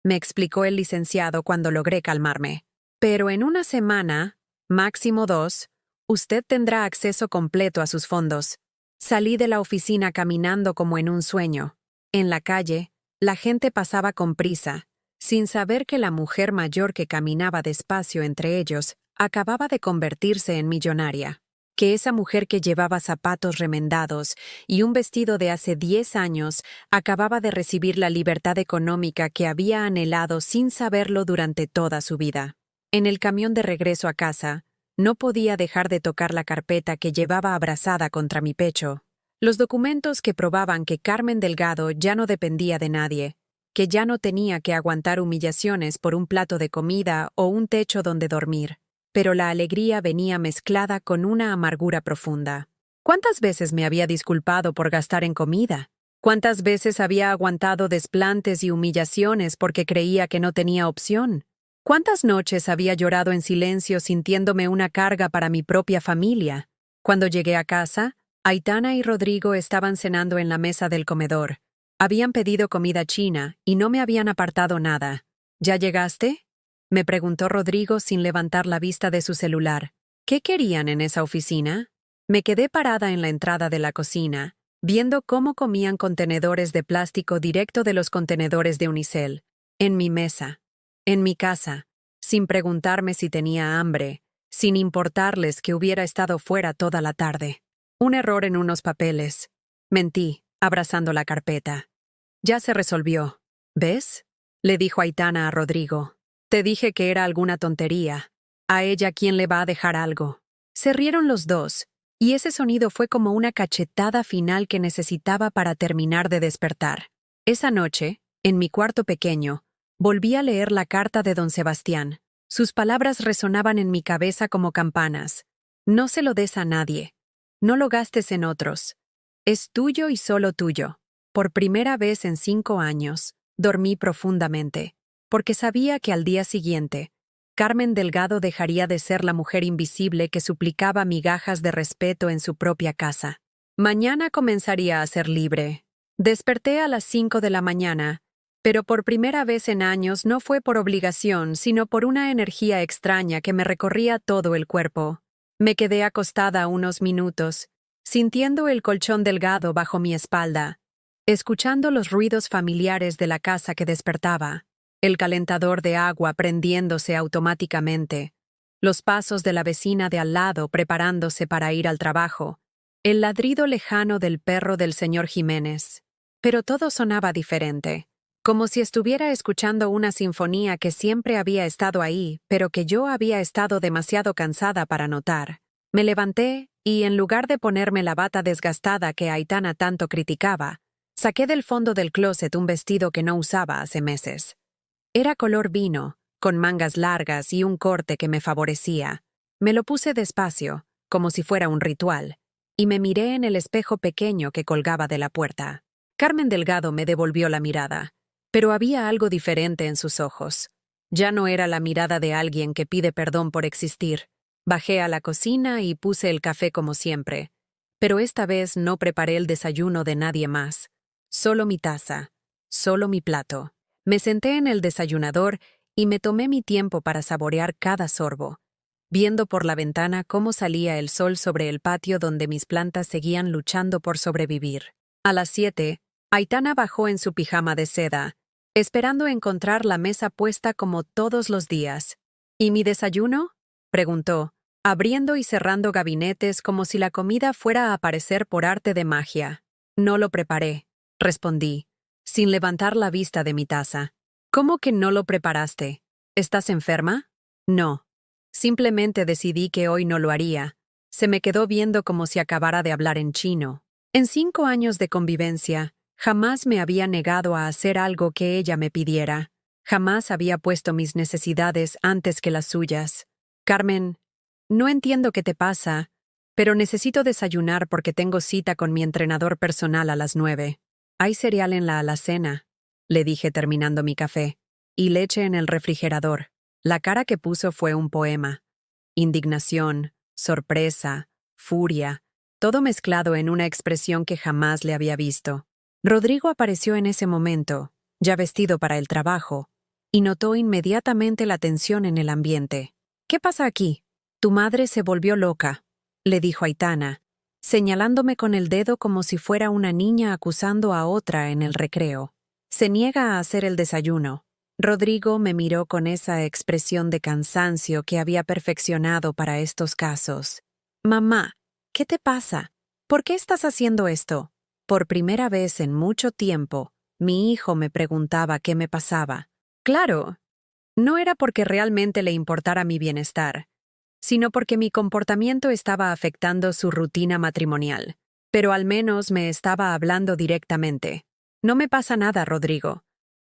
me explicó el licenciado cuando logré calmarme. Pero en una semana, máximo 2, usted tendrá acceso completo a sus fondos. Salí de la oficina caminando como en un sueño. En la calle, la gente pasaba con prisa, sin saber que la mujer mayor que caminaba despacio entre ellos acababa de convertirse en millonaria. Que esa mujer que llevaba zapatos remendados y un vestido de hace 10 años acababa de recibir la libertad económica que había anhelado sin saberlo durante toda su vida. En el camión de regreso a casa, no podía dejar de tocar la carpeta que llevaba abrazada contra mi pecho. Los documentos que probaban que Carmen Delgado ya no dependía de nadie, que ya no tenía que aguantar humillaciones por un plato de comida o un techo donde dormir. Pero la alegría venía mezclada con una amargura profunda. ¿Cuántas veces me había disculpado por gastar en comida? ¿Cuántas veces había aguantado desplantes y humillaciones porque creía que no tenía opción? ¿Cuántas noches había llorado en silencio sintiéndome una carga para mi propia familia? Cuando llegué a casa, Aitana y Rodrigo estaban cenando en la mesa del comedor. Habían pedido comida china y no me habían apartado nada. ¿Ya llegaste?, me preguntó Rodrigo sin levantar la vista de su celular. ¿Qué querían en esa oficina? Me quedé parada en la entrada de la cocina, viendo cómo comían contenedores de plástico directo de los contenedores de unicel. En mi mesa. En mi casa. Sin preguntarme si tenía hambre, sin importarles que hubiera estado fuera toda la tarde. Un error en unos papeles. Mentí, abrazando la carpeta. Ya se resolvió. ¿Ves?, le dijo Aitana a Rodrigo. Te dije que era alguna tontería. A ella, ¿quién le va a dejar algo? Se rieron los dos, y ese sonido fue como una cachetada final que necesitaba para terminar de despertar. Esa noche, en mi cuarto pequeño, volví a leer la carta de don Sebastián. Sus palabras resonaban en mi cabeza como campanas. No se lo des a nadie. No lo gastes en otros. Es tuyo y solo tuyo. Por primera vez en 5 años, dormí profundamente, porque sabía que al día siguiente, Carmen Delgado dejaría de ser la mujer invisible que suplicaba migajas de respeto en su propia casa. Mañana comenzaría a ser libre. Desperté a las 5 de la mañana, pero por primera vez en años no fue por obligación, sino por una energía extraña que me recorría todo el cuerpo. Me quedé acostada unos minutos, sintiendo el colchón delgado bajo mi espalda, escuchando los ruidos familiares de la casa que despertaba. El calentador de agua prendiéndose automáticamente, los pasos de la vecina de al lado preparándose para ir al trabajo, el ladrido lejano del perro del señor Jiménez. Pero todo sonaba diferente, como si estuviera escuchando una sinfonía que siempre había estado ahí, pero que yo había estado demasiado cansada para notar. Me levanté y, en lugar de ponerme la bata desgastada que Aitana tanto criticaba, saqué del fondo del closet un vestido que no usaba hace meses. Era color vino, con mangas largas y un corte que me favorecía. Me lo puse despacio, como si fuera un ritual, y me miré en el espejo pequeño que colgaba de la puerta. Carmen Delgado me devolvió la mirada, pero había algo diferente en sus ojos. Ya no era la mirada de alguien que pide perdón por existir. Bajé a la cocina y puse el café como siempre, pero esta vez no preparé el desayuno de nadie más. Solo mi taza, solo mi plato. Me senté en el desayunador y me tomé mi tiempo para saborear cada sorbo, viendo por la ventana cómo salía el sol sobre el patio donde mis plantas seguían luchando por sobrevivir. A las 7, Aitana bajó en su pijama de seda, esperando encontrar la mesa puesta como todos los días. ¿Y mi desayuno?, preguntó, abriendo y cerrando gabinetes como si la comida fuera a aparecer por arte de magia. No lo preparé, respondí, sin levantar la vista de mi taza. ¿Cómo que no lo preparaste? ¿Estás enferma? No. Simplemente decidí que hoy no lo haría. Se me quedó viendo como si acabara de hablar en chino. En 5 años de convivencia, jamás me había negado a hacer algo que ella me pidiera. Jamás había puesto mis necesidades antes que las suyas. Carmen, no entiendo qué te pasa, pero necesito desayunar porque tengo cita con mi entrenador personal a las 9. Hay cereal en la alacena, le dije terminando mi café, y leche en el refrigerador. La cara que puso fue un poema. Indignación, sorpresa, furia, todo mezclado en una expresión que jamás le había visto. Rodrigo apareció en ese momento, ya vestido para el trabajo, y notó inmediatamente la tensión en el ambiente. «¿Qué pasa aquí? Tu madre se volvió loca», le dijo Aitana, señalándome con el dedo como si fuera una niña acusando a otra en el recreo. «Se niega a hacer el desayuno». Rodrigo me miró con esa expresión de cansancio que había perfeccionado para estos casos. «Mamá, ¿qué te pasa? ¿Por qué estás haciendo esto?» Por primera vez en mucho tiempo, mi hijo me preguntaba qué me pasaba. Claro, no era porque realmente le importara mi bienestar, sino porque mi comportamiento estaba afectando su rutina matrimonial. Pero al menos me estaba hablando directamente. «No me pasa nada, Rodrigo.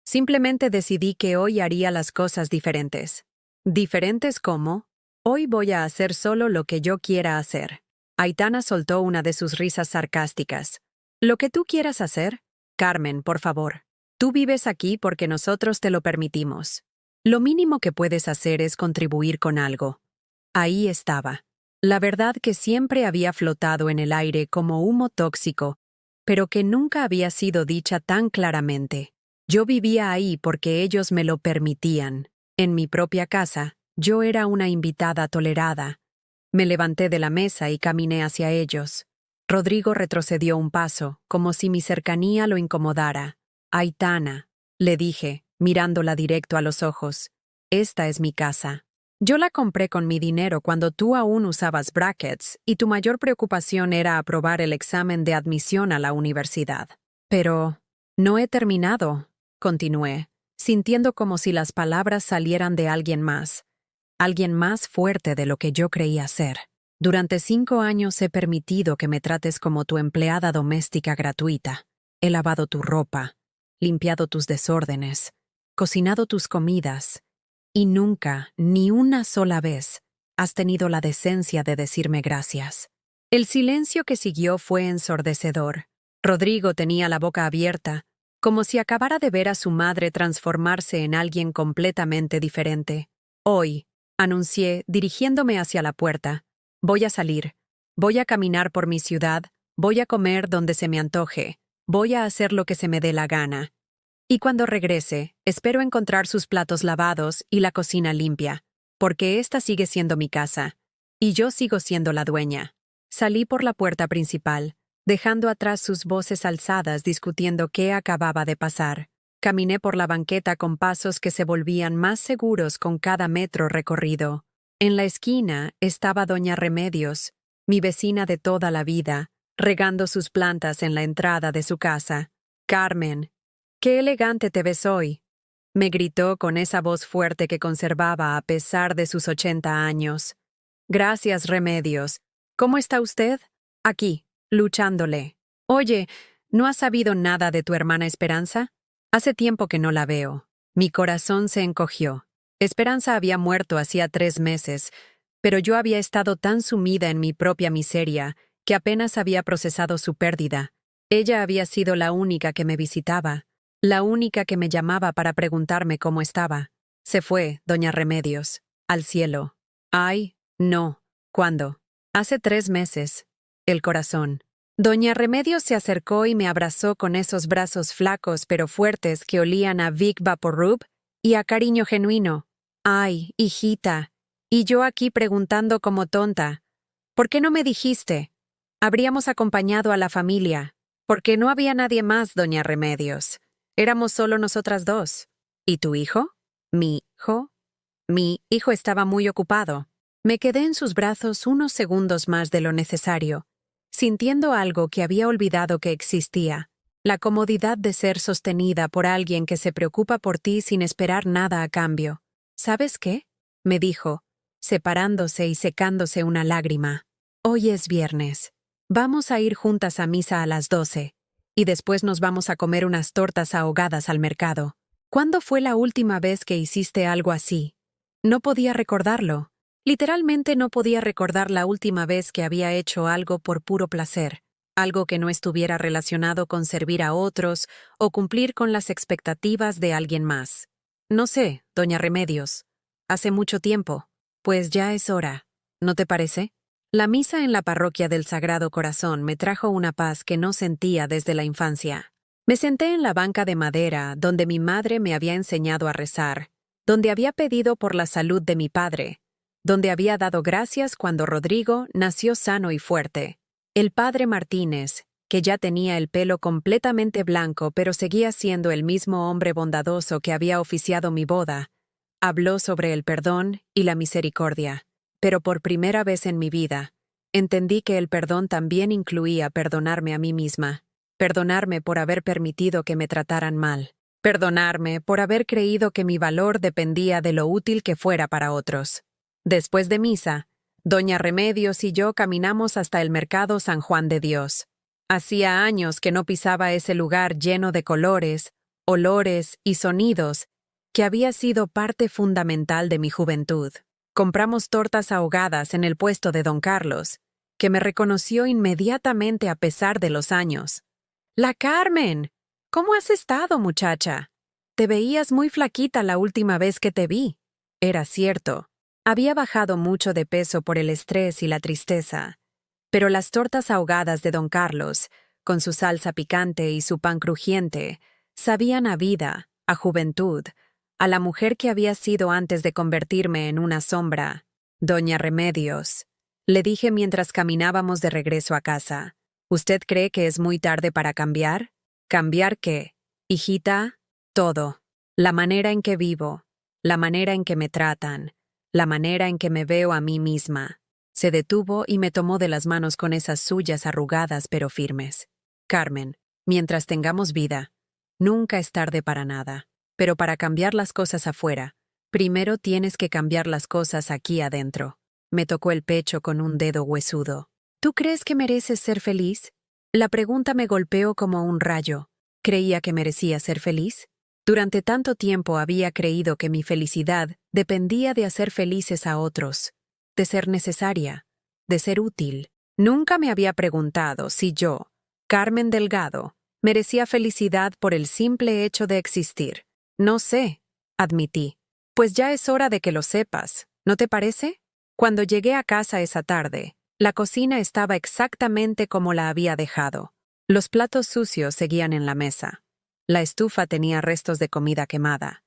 Simplemente decidí que hoy haría las cosas diferentes». ¿Diferentes cómo? Hoy voy a hacer solo lo que yo quiera hacer. Aitana soltó una de sus risas sarcásticas. «¿Lo que tú quieras hacer? Carmen, por favor. Tú vives aquí porque nosotros te lo permitimos. Lo mínimo que puedes hacer es contribuir con algo». Ahí estaba. La verdad que siempre había flotado en el aire como humo tóxico, pero que nunca había sido dicha tan claramente. Yo vivía ahí porque ellos me lo permitían. En mi propia casa, yo era una invitada tolerada. Me levanté de la mesa y caminé hacia ellos. Rodrigo retrocedió un paso, como si mi cercanía lo incomodara. «Aitana», le dije, mirándola directo a los ojos, «esta es mi casa. Yo la compré con mi dinero cuando tú aún usabas brackets y tu mayor preocupación era aprobar el examen de admisión a la universidad. Pero no he terminado», continué, sintiendo como si las palabras salieran de alguien más fuerte de lo que yo creía ser. «Durante 5 años he permitido que me trates como tu empleada doméstica gratuita. He lavado tu ropa, limpiado tus desórdenes, cocinado tus comidas, y nunca, ni una sola vez, has tenido la decencia de decirme gracias». El silencio que siguió fue ensordecedor. Rodrigo tenía la boca abierta, como si acabara de ver a su madre transformarse en alguien completamente diferente. «Hoy», anuncié, dirigiéndome hacia la puerta, «voy a salir, voy a caminar por mi ciudad, voy a comer donde se me antoje, voy a hacer lo que se me dé la gana. Y cuando regrese, espero encontrar sus platos lavados y la cocina limpia, porque esta sigue siendo mi casa, y yo sigo siendo la dueña». Salí por la puerta principal, dejando atrás sus voces alzadas discutiendo qué acababa de pasar. Caminé por la banqueta con pasos que se volvían más seguros con cada metro recorrido. En la esquina estaba doña Remedios, mi vecina de toda la vida, regando sus plantas en la entrada de su casa. «Carmen, qué elegante te ves hoy», me gritó con esa voz fuerte que conservaba a pesar de sus 80 años. «Gracias, Remedios. ¿Cómo está usted?» «Aquí, luchándole». «Oye, ¿no has sabido nada de tu hermana Esperanza? Hace tiempo que no la veo». Mi corazón se encogió. Esperanza había muerto hacía 3 meses, pero yo había estado tan sumida en mi propia miseria que apenas había procesado su pérdida. Ella había sido la única que me visitaba, la única que me llamaba para preguntarme cómo estaba. Se fue, doña Remedios, al cielo. «Ay, no. ¿Cuándo?» «Hace 3 meses». El corazón. Doña Remedios se acercó y me abrazó con esos brazos flacos pero fuertes que olían a Vic Vaporub y a cariño genuino. «Ay, hijita, y yo aquí preguntando como tonta, ¿por qué no me dijiste? Habríamos acompañado a la familia, porque no había nadie más, doña Remedios. Éramos solo nosotras 2. ¿Y tu hijo?» «¿Mi hijo?» Mi hijo estaba muy ocupado. Me quedé en sus brazos unos segundos más de lo necesario, sintiendo algo que había olvidado que existía, la comodidad de ser sostenida por alguien que se preocupa por ti sin esperar nada a cambio. «¿Sabes qué?», me dijo, separándose y secándose una lágrima. «Hoy es viernes. Vamos a ir juntas a misa a las 12, y después nos vamos a comer unas tortas ahogadas al mercado. ¿Cuándo fue la última vez que hiciste algo así? No podía recordarlo. Literalmente no podía recordar la última vez que había hecho algo por puro placer, algo que no estuviera relacionado con servir a otros o cumplir con las expectativas de alguien más. No sé, doña Remedios. Hace mucho tiempo. Pues ya es hora. ¿No te parece? La misa en la parroquia del Sagrado Corazón me trajo una paz que no sentía desde la infancia. Me senté en la banca de madera donde mi madre me había enseñado a rezar, donde había pedido por la salud de mi padre, donde había dado gracias cuando Rodrigo nació sano y fuerte. El padre Martínez, que ya tenía el pelo completamente blanco pero seguía siendo el mismo hombre bondadoso que había oficiado mi boda, habló sobre el perdón y la misericordia. Pero por primera vez en mi vida, entendí que el perdón también incluía perdonarme a mí misma, perdonarme por haber permitido que me trataran mal, perdonarme por haber creído que mi valor dependía de lo útil que fuera para otros. Después de misa, doña Remedios y yo caminamos hasta el mercado San Juan de Dios. Hacía años que no pisaba ese lugar lleno de colores, olores y sonidos que había sido parte fundamental de mi juventud. Compramos tortas ahogadas en el puesto de don Carlos, que me reconoció inmediatamente a pesar de los años. ¡La Carmen! ¿Cómo has estado, muchacha? Te veías muy flaquita la última vez que te vi. Era cierto. Había bajado mucho de peso por el estrés y la tristeza, pero las tortas ahogadas de don Carlos, con su salsa picante y su pan crujiente, sabían a vida, a juventud, a la mujer que había sido antes de convertirme en una sombra. Doña Remedios, le dije mientras caminábamos de regreso a casa, ¿usted cree que es muy tarde para cambiar? ¿Cambiar qué? Hijita, todo. La manera en que vivo, la manera en que me tratan, la manera en que me veo a mí misma. Se detuvo y me tomó de las manos con esas suyas arrugadas pero firmes. Carmen, mientras tengamos vida, nunca es tarde para nada. Pero para cambiar las cosas afuera, primero tienes que cambiar las cosas aquí adentro. Me tocó el pecho con un dedo huesudo. ¿Tú crees que mereces ser feliz? La pregunta me golpeó como un rayo. ¿Creía que merecía ser feliz? Durante tanto tiempo había creído que mi felicidad dependía de hacer felices a otros, de ser necesaria, de ser útil. Nunca me había preguntado si yo, Carmen Delgado, merecía felicidad por el simple hecho de existir. No sé, admití. Pues ya es hora de que lo sepas, ¿no te parece? Cuando llegué a casa esa tarde, la cocina estaba exactamente como la había dejado. Los platos sucios seguían en la mesa. La estufa tenía restos de comida quemada.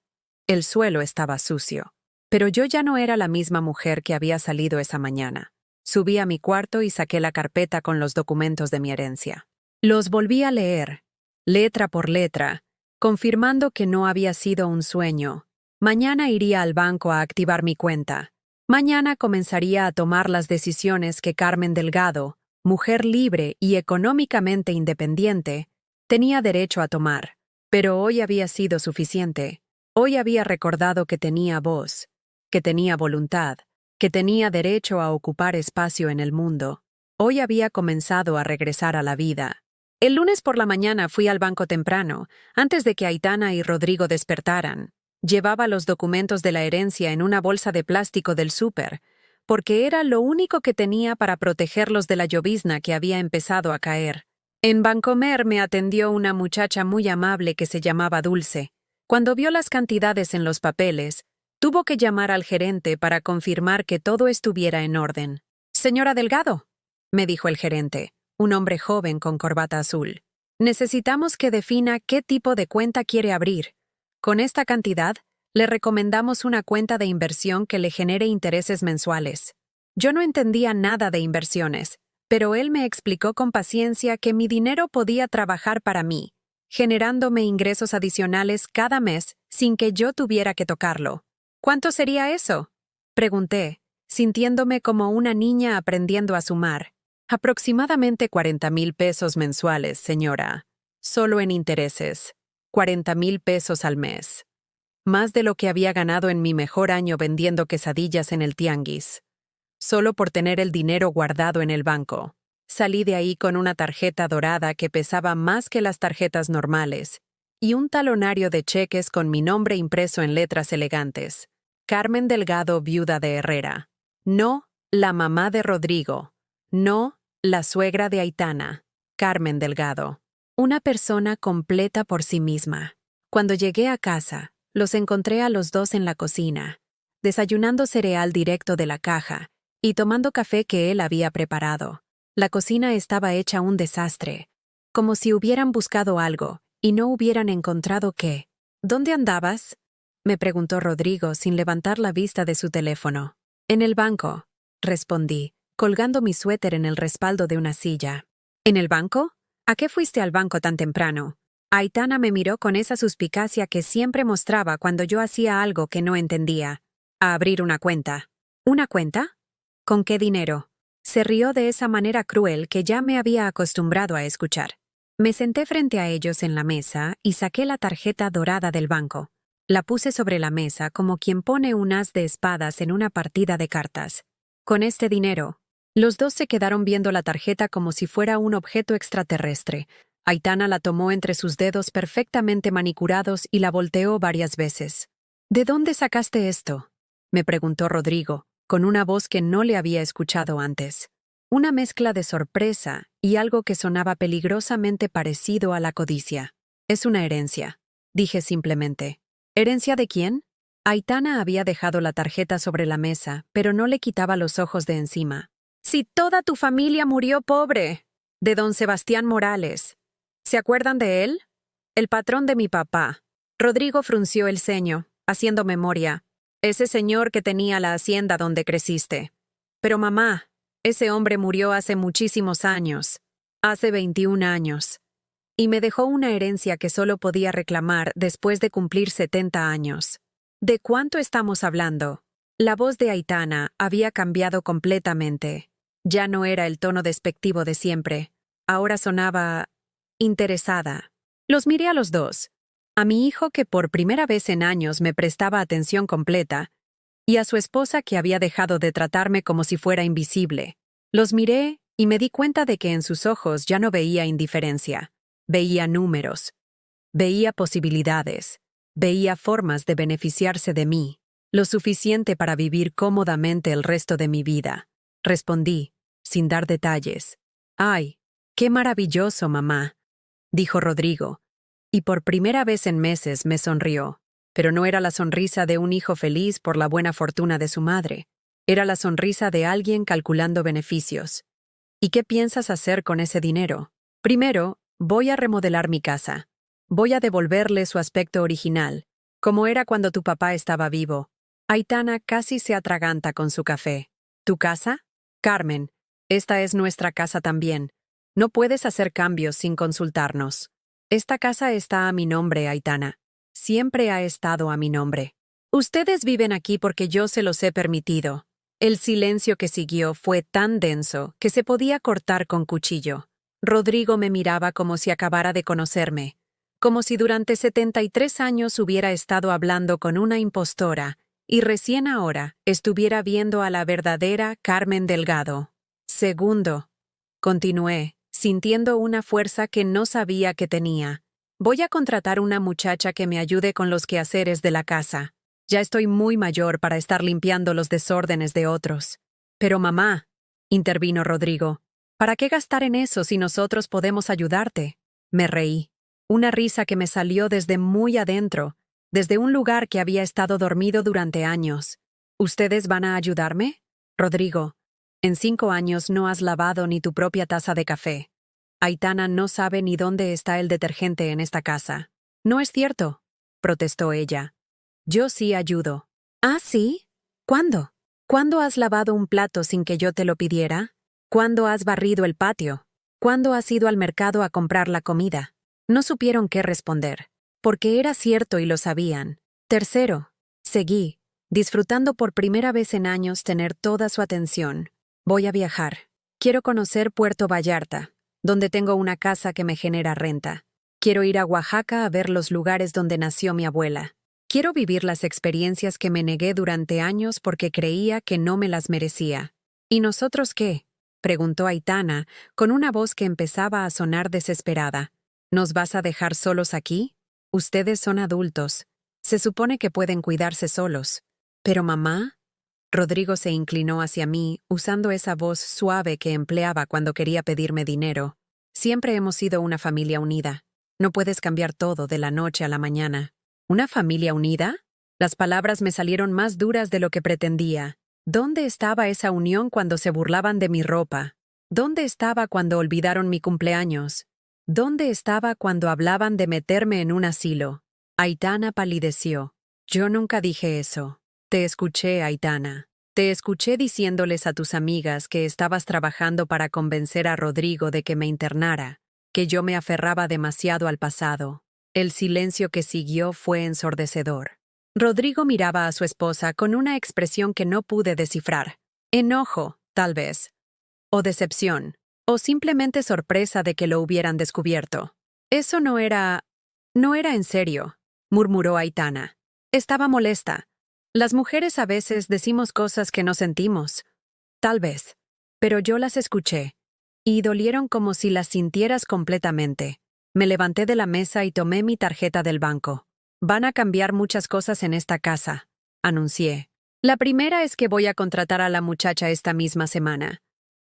El suelo estaba sucio. Pero yo ya no era la misma mujer que había salido esa mañana. Subí a mi cuarto y saqué la carpeta con los documentos de mi herencia. Los volví a leer, letra por letra, confirmando que no había sido un sueño. Mañana iría al banco a activar mi cuenta. Mañana comenzaría a tomar las decisiones que Carmen Delgado, mujer libre y económicamente independiente, tenía derecho a tomar. Pero hoy había sido suficiente. Hoy había recordado que tenía voz, que tenía voluntad, que tenía derecho a ocupar espacio en el mundo. Hoy había comenzado a regresar a la vida. El lunes por la mañana fui al banco temprano, antes de que Aitana y Rodrigo despertaran. Llevaba los documentos de la herencia en una bolsa de plástico del súper, porque era lo único que tenía para protegerlos de la llovizna que había empezado a caer. En Bancomer me atendió una muchacha muy amable que se llamaba Dulce. Cuando vio las cantidades en los papeles, tuvo que llamar al gerente para confirmar que todo estuviera en orden. «Señora Delgado», me dijo el gerente, un hombre joven con corbata azul, «necesitamos que defina qué tipo de cuenta quiere abrir. Con esta cantidad, le recomendamos una cuenta de inversión que le genere intereses mensuales». Yo no entendía nada de inversiones, pero él me explicó con paciencia que mi dinero podía trabajar para mí, generándome ingresos adicionales cada mes sin que yo tuviera que tocarlo. «¿Cuánto sería eso?», pregunté, sintiéndome como una niña aprendiendo a sumar. «Aproximadamente 40,000 pesos mensuales, señora. Solo en intereses. 40,000 pesos al mes. Más de lo que había ganado en mi mejor año vendiendo quesadillas en el tianguis. Solo por tener el dinero guardado en el banco. Salí de ahí con una tarjeta dorada que pesaba más que las tarjetas normales, y un talonario de cheques con mi nombre impreso en letras elegantes. Carmen Delgado, viuda de Herrera. No, la mamá de Rodrigo. No, la suegra de Aitana. Carmen Delgado. Una persona completa por sí misma. Cuando llegué a casa, los encontré a los dos en la cocina, desayunando cereal directo de la caja y tomando café que él había preparado. La cocina estaba hecha un desastre, como si hubieran buscado algo y no hubieran encontrado qué. ¿Dónde andabas?, me preguntó Rodrigo sin levantar la vista de su teléfono. En el banco, respondí, colgando mi suéter en el respaldo de una silla. ¿En el banco? ¿A qué fuiste al banco tan temprano? Aitana me miró con esa suspicacia que siempre mostraba cuando yo hacía algo que no entendía. A abrir una cuenta. ¿Una cuenta? ¿Con qué dinero? Se rió de esa manera cruel que ya me había acostumbrado a escuchar. Me senté frente a ellos en la mesa y saqué la tarjeta dorada del banco. La puse sobre la mesa como quien pone un as de espadas en una partida de cartas. Con este dinero. Los dos se quedaron viendo la tarjeta como si fuera un objeto extraterrestre. Aitana la tomó entre sus dedos perfectamente manicurados y la volteó varias veces. ¿De dónde sacaste esto?, me preguntó Rodrigo, con una voz que no le había escuchado antes. Una mezcla de sorpresa y algo que sonaba peligrosamente parecido a la codicia. Es una herencia, dije simplemente. ¿Herencia de quién? Aitana había dejado la tarjeta sobre la mesa, pero no le quitaba los ojos de encima. Si toda tu familia murió pobre. De don Sebastián Morales. ¿Se acuerdan de él? El patrón de mi papá. Rodrigo frunció el ceño, haciendo memoria. Ese señor que tenía la hacienda donde creciste. Pero mamá, ese hombre murió hace muchísimos años. Hace 21 años. Y me dejó una herencia que solo podía reclamar después de cumplir 70 años. ¿De cuánto estamos hablando? La voz de Aitana había cambiado completamente. Ya no era el tono despectivo de siempre. Ahora sonaba interesada. Los miré a los dos. A mi hijo que por primera vez en años me prestaba atención completa, y a su esposa que había dejado de tratarme como si fuera invisible. Los miré y me di cuenta de que en sus ojos ya no veía indiferencia. Veía números. Veía posibilidades. Veía formas de beneficiarse de mí, lo suficiente para vivir cómodamente el resto de mi vida. Respondí, sin dar detalles. «Ay, qué maravilloso, mamá», dijo Rodrigo, y por primera vez en meses me sonrió. Pero no era la sonrisa de un hijo feliz por la buena fortuna de su madre. Era la sonrisa de alguien calculando beneficios. ¿Y qué piensas hacer con ese dinero? Primero, voy a remodelar mi casa. Voy a devolverle su aspecto original, como era cuando tu papá estaba vivo. Aitana casi se atraganta con su café. ¿Tu casa? Carmen, esta es nuestra casa también. No puedes hacer cambios sin consultarnos. Esta casa está a mi nombre, Aitana. Siempre ha estado a mi nombre. Ustedes viven aquí porque yo se los he permitido. El silencio que siguió fue tan denso que se podía cortar con cuchillo. Rodrigo me miraba como si acabara de conocerme, como si durante 73 años hubiera estado hablando con una impostora y recién ahora estuviera viendo a la verdadera Carmen Delgado. Segundo, continué, sintiendo una fuerza que no sabía que tenía. Voy a contratar una muchacha que me ayude con los quehaceres de la casa. Ya estoy muy mayor para estar limpiando los desórdenes de otros. Pero mamá, intervino Rodrigo, ¿para qué gastar en eso si nosotros podemos ayudarte? Me reí. Una risa que me salió desde muy adentro, desde un lugar que había estado dormido durante años. ¿Ustedes van a ayudarme? Rodrigo, en 5 años no has lavado ni tu propia taza de café. Aitana no sabe ni dónde está el detergente en esta casa. No es cierto, protestó ella. Yo sí ayudo. ¿Ah, sí? ¿Cuándo? ¿Cuándo has lavado un plato sin que yo te lo pidiera? ¿Cuándo has barrido el patio? ¿Cuándo has ido al mercado a comprar la comida? No supieron qué responder, porque era cierto y lo sabían. Tercero, seguí, disfrutando por primera vez en años tener toda su atención. Voy a viajar. Quiero conocer Puerto Vallarta, donde tengo una casa que me genera renta. Quiero ir a Oaxaca a ver los lugares donde nació mi abuela. Quiero vivir las experiencias que me negué durante años porque creía que no me las merecía. ¿Y nosotros qué?, preguntó Aitana, con una voz que empezaba a sonar desesperada. ¿Nos vas a dejar solos aquí? Ustedes son adultos. Se supone que pueden cuidarse solos. ¿Pero mamá? Rodrigo se inclinó hacia mí, usando esa voz suave que empleaba cuando quería pedirme dinero. Siempre hemos sido una familia unida. No puedes cambiar todo de la noche a la mañana. ¿Una familia unida? Las palabras me salieron más duras de lo que pretendía. ¿Dónde estaba esa unión cuando se burlaban de mi ropa? ¿Dónde estaba cuando olvidaron mi cumpleaños? ¿Dónde estaba cuando hablaban de meterme en un asilo? Aitana palideció. Yo nunca dije eso. Te escuché, Aitana. Te escuché diciéndoles a tus amigas que estabas trabajando para convencer a Rodrigo de que me internara, que yo me aferraba demasiado al pasado. El silencio que siguió fue ensordecedor. Rodrigo miraba a su esposa con una expresión que no pude descifrar. Enojo, tal vez. O decepción. O simplemente sorpresa de que lo hubieran descubierto. Eso no era en serio, murmuró Aitana. Estaba molesta. Las mujeres a veces decimos cosas que no sentimos. Tal vez. Pero yo las escuché. Y dolieron como si las sintieras completamente. Me levanté de la mesa y tomé mi tarjeta del banco. Van a cambiar muchas cosas en esta casa, anuncié. La primera es que voy a contratar a la muchacha esta misma semana.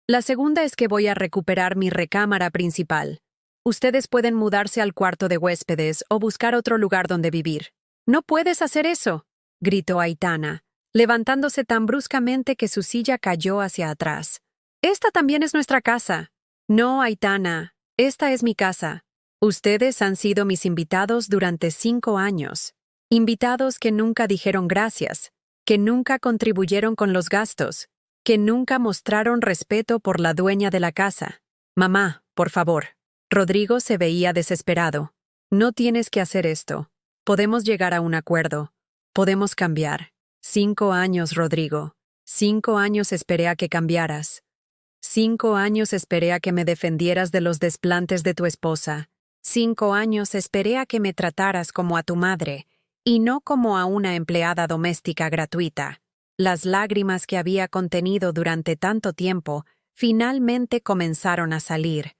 La segunda es que voy a recuperar mi recámara principal. Ustedes pueden mudarse al cuarto de huéspedes o buscar otro lugar donde vivir. No puedes hacer eso, gritó Aitana, levantándose tan bruscamente que su silla cayó hacia atrás. Esta también es nuestra casa. No, Aitana, esta es mi casa. Ustedes han sido mis invitados durante 5 años. Invitados que nunca dijeron gracias, que nunca contribuyeron con los gastos, que nunca mostraron respeto por la dueña de la casa. Mamá, por favor. Rodrigo se veía desesperado. No tienes que hacer esto. Podemos llegar a un acuerdo. Podemos cambiar. 5 años, Rodrigo. 5 años esperé a que cambiaras. 5 años esperé a que me defendieras de los desplantes de tu esposa. 5 años esperé a que me trataras como a tu madre, y no como a una empleada doméstica gratuita. Las lágrimas que había contenido durante tanto tiempo finalmente comenzaron a salir.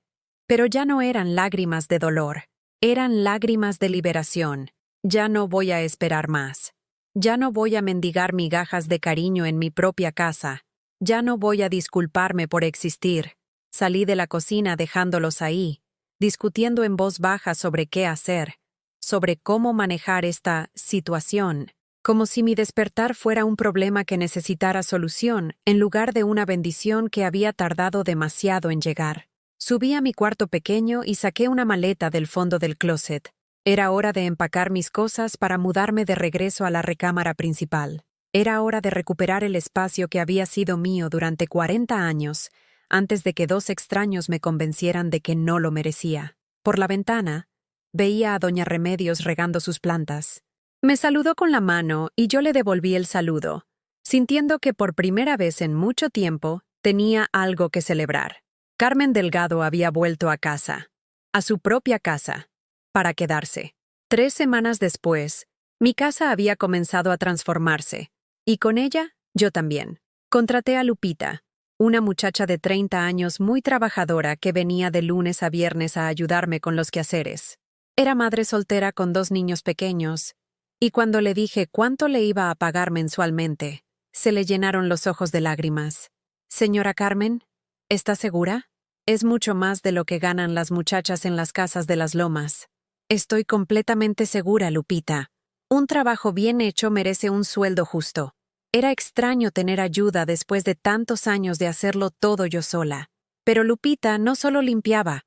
Pero ya no eran lágrimas de dolor, eran lágrimas de liberación. Ya no voy a esperar más. Ya no voy a mendigar migajas de cariño en mi propia casa. Ya no voy a disculparme por existir. Salí de la cocina dejándolos ahí, discutiendo en voz baja sobre qué hacer, sobre cómo manejar esta situación, como si mi despertar fuera un problema que necesitara solución, en lugar de una bendición que había tardado demasiado en llegar. Subí a mi cuarto pequeño y saqué una maleta del fondo del closet. Era hora de empacar mis cosas para mudarme de regreso a la recámara principal. Era hora de recuperar el espacio que había sido mío durante 40 años, antes de que 2 extraños me convencieran de que no lo merecía. Por la ventana, veía a doña Remedios regando sus plantas. Me saludó con la mano y yo le devolví el saludo, sintiendo que por primera vez en mucho tiempo tenía algo que celebrar. Carmen Delgado había vuelto a casa, a su propia casa, para quedarse. 3 semanas después, mi casa había comenzado a transformarse, y con ella, yo también. Contraté a Lupita, una muchacha de 30 años muy trabajadora que venía de lunes a viernes a ayudarme con los quehaceres. Era madre soltera con 2 niños pequeños, y cuando le dije cuánto le iba a pagar mensualmente, se le llenaron los ojos de lágrimas. Señora Carmen, ¿está segura? Es mucho más de lo que ganan las muchachas en las casas de las lomas. Estoy completamente segura, Lupita. Un trabajo bien hecho merece un sueldo justo. Era extraño tener ayuda después de tantos años de hacerlo todo yo sola. Pero Lupita no solo limpiaba,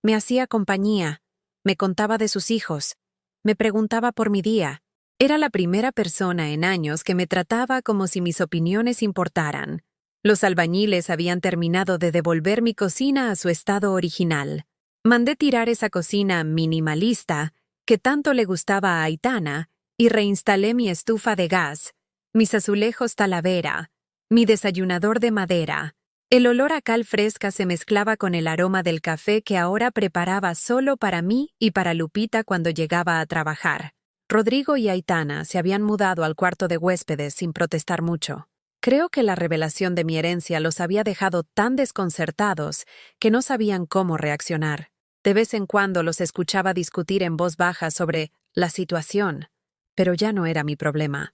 me hacía compañía, me contaba de sus hijos, me preguntaba por mi día. Era la primera persona en años que me trataba como si mis opiniones importaran. Los albañiles habían terminado de devolver mi cocina a su estado original. Mandé tirar esa cocina minimalista que tanto le gustaba a Aitana y reinstalé mi estufa de gas, mis azulejos talavera, mi desayunador de madera. El olor a cal fresca se mezclaba con el aroma del café que ahora preparaba solo para mí y para Lupita cuando llegaba a trabajar. Rodrigo y Aitana se habían mudado al cuarto de huéspedes sin protestar mucho. Creo que la revelación de mi herencia los había dejado tan desconcertados que no sabían cómo reaccionar. De vez en cuando los escuchaba discutir en voz baja sobre la situación, pero ya no era mi problema.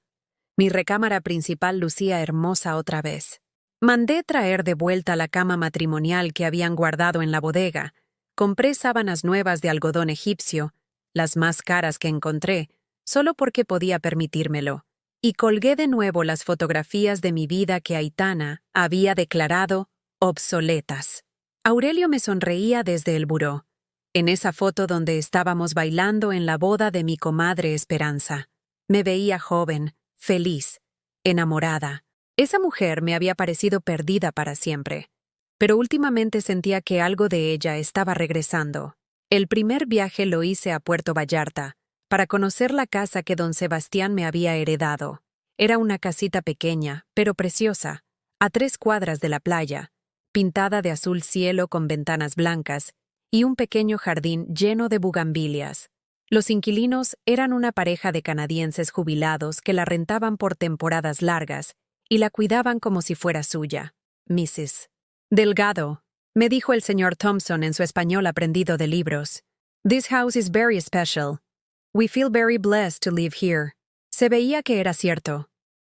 Mi recámara principal lucía hermosa otra vez. Mandé traer de vuelta la cama matrimonial que habían guardado en la bodega. Compré sábanas nuevas de algodón egipcio, las más caras que encontré, solo porque podía permitírmelo, y colgué de nuevo las fotografías de mi vida que Aitana había declarado obsoletas. Aurelio me sonreía desde el buró, en esa foto donde estábamos bailando en la boda de mi comadre Esperanza. Me veía joven, feliz, enamorada. Esa mujer me había parecido perdida para siempre, pero últimamente sentía que algo de ella estaba regresando. El primer viaje lo hice a Puerto Vallarta, para conocer la casa que don Sebastián me había heredado. Era una casita pequeña, pero preciosa, a 3 cuadras de la playa, pintada de azul cielo con ventanas blancas, y un pequeño jardín lleno de bugambilias. Los inquilinos eran una pareja de canadienses jubilados que la rentaban por temporadas largas y la cuidaban como si fuera suya. Mrs. Delgado, me dijo el señor Thompson en su español aprendido de libros. This house is very special. We feel very blessed to live here. Se veía que era cierto.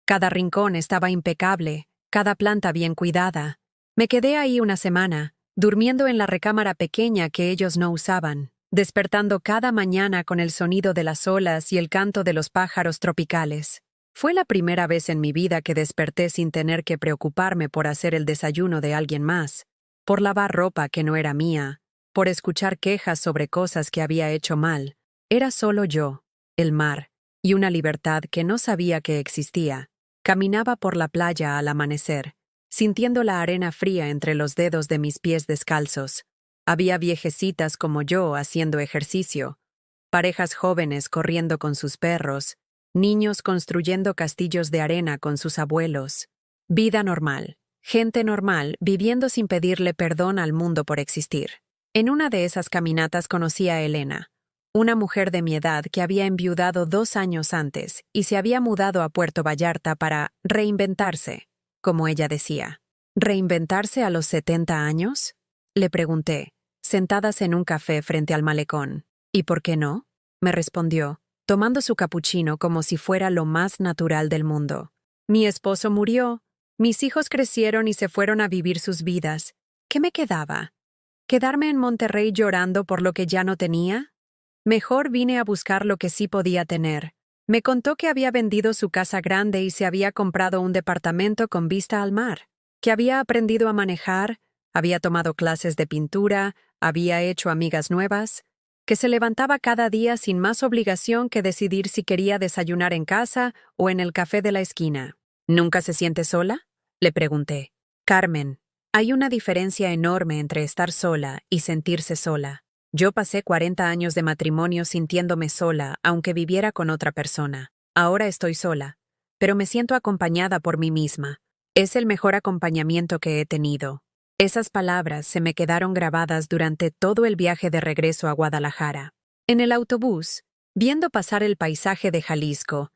Cada rincón estaba impecable, cada planta bien cuidada. Me quedé ahí una semana, durmiendo en la recámara pequeña que ellos no usaban, despertando cada mañana con el sonido de las olas y el canto de los pájaros tropicales. Fue la primera vez en mi vida que desperté sin tener que preocuparme por hacer el desayuno de alguien más, por lavar ropa que no era mía, por escuchar quejas sobre cosas que había hecho mal. Era solo yo, el mar, y una libertad que no sabía que existía. Caminaba por la playa al amanecer, sintiendo la arena fría entre los dedos de mis pies descalzos. Había viejecitas como yo haciendo ejercicio, parejas jóvenes corriendo con sus perros, niños construyendo castillos de arena con sus abuelos. Vida normal, gente normal viviendo sin pedirle perdón al mundo por existir. En una de esas caminatas conocí a Elena, una mujer de mi edad que había enviudado 2 años antes y se había mudado a Puerto Vallarta para reinventarse, como ella decía. ¿Reinventarse a los 70 años? Le pregunté, sentadas en un café frente al malecón. ¿Y por qué no? Me respondió, tomando su capuchino como si fuera lo más natural del mundo. Mi esposo murió, mis hijos crecieron y se fueron a vivir sus vidas. ¿Qué me quedaba? ¿Quedarme en Monterrey llorando por lo que ya no tenía? Mejor vine a buscar lo que sí podía tener. Me contó que había vendido su casa grande y se había comprado un departamento con vista al mar, que había aprendido a manejar, había tomado clases de pintura, había hecho amigas nuevas, que se levantaba cada día sin más obligación que decidir si quería desayunar en casa o en el café de la esquina. ¿Nunca se siente sola? Le pregunté. Carmen, hay una diferencia enorme entre estar sola y sentirse sola. Yo pasé 40 años de matrimonio sintiéndome sola, aunque viviera con otra persona. Ahora estoy sola, pero me siento acompañada por mí misma. Es el mejor acompañamiento que he tenido. Esas palabras se me quedaron grabadas durante todo el viaje de regreso a Guadalajara. En el autobús, viendo pasar el paisaje de Jalisco,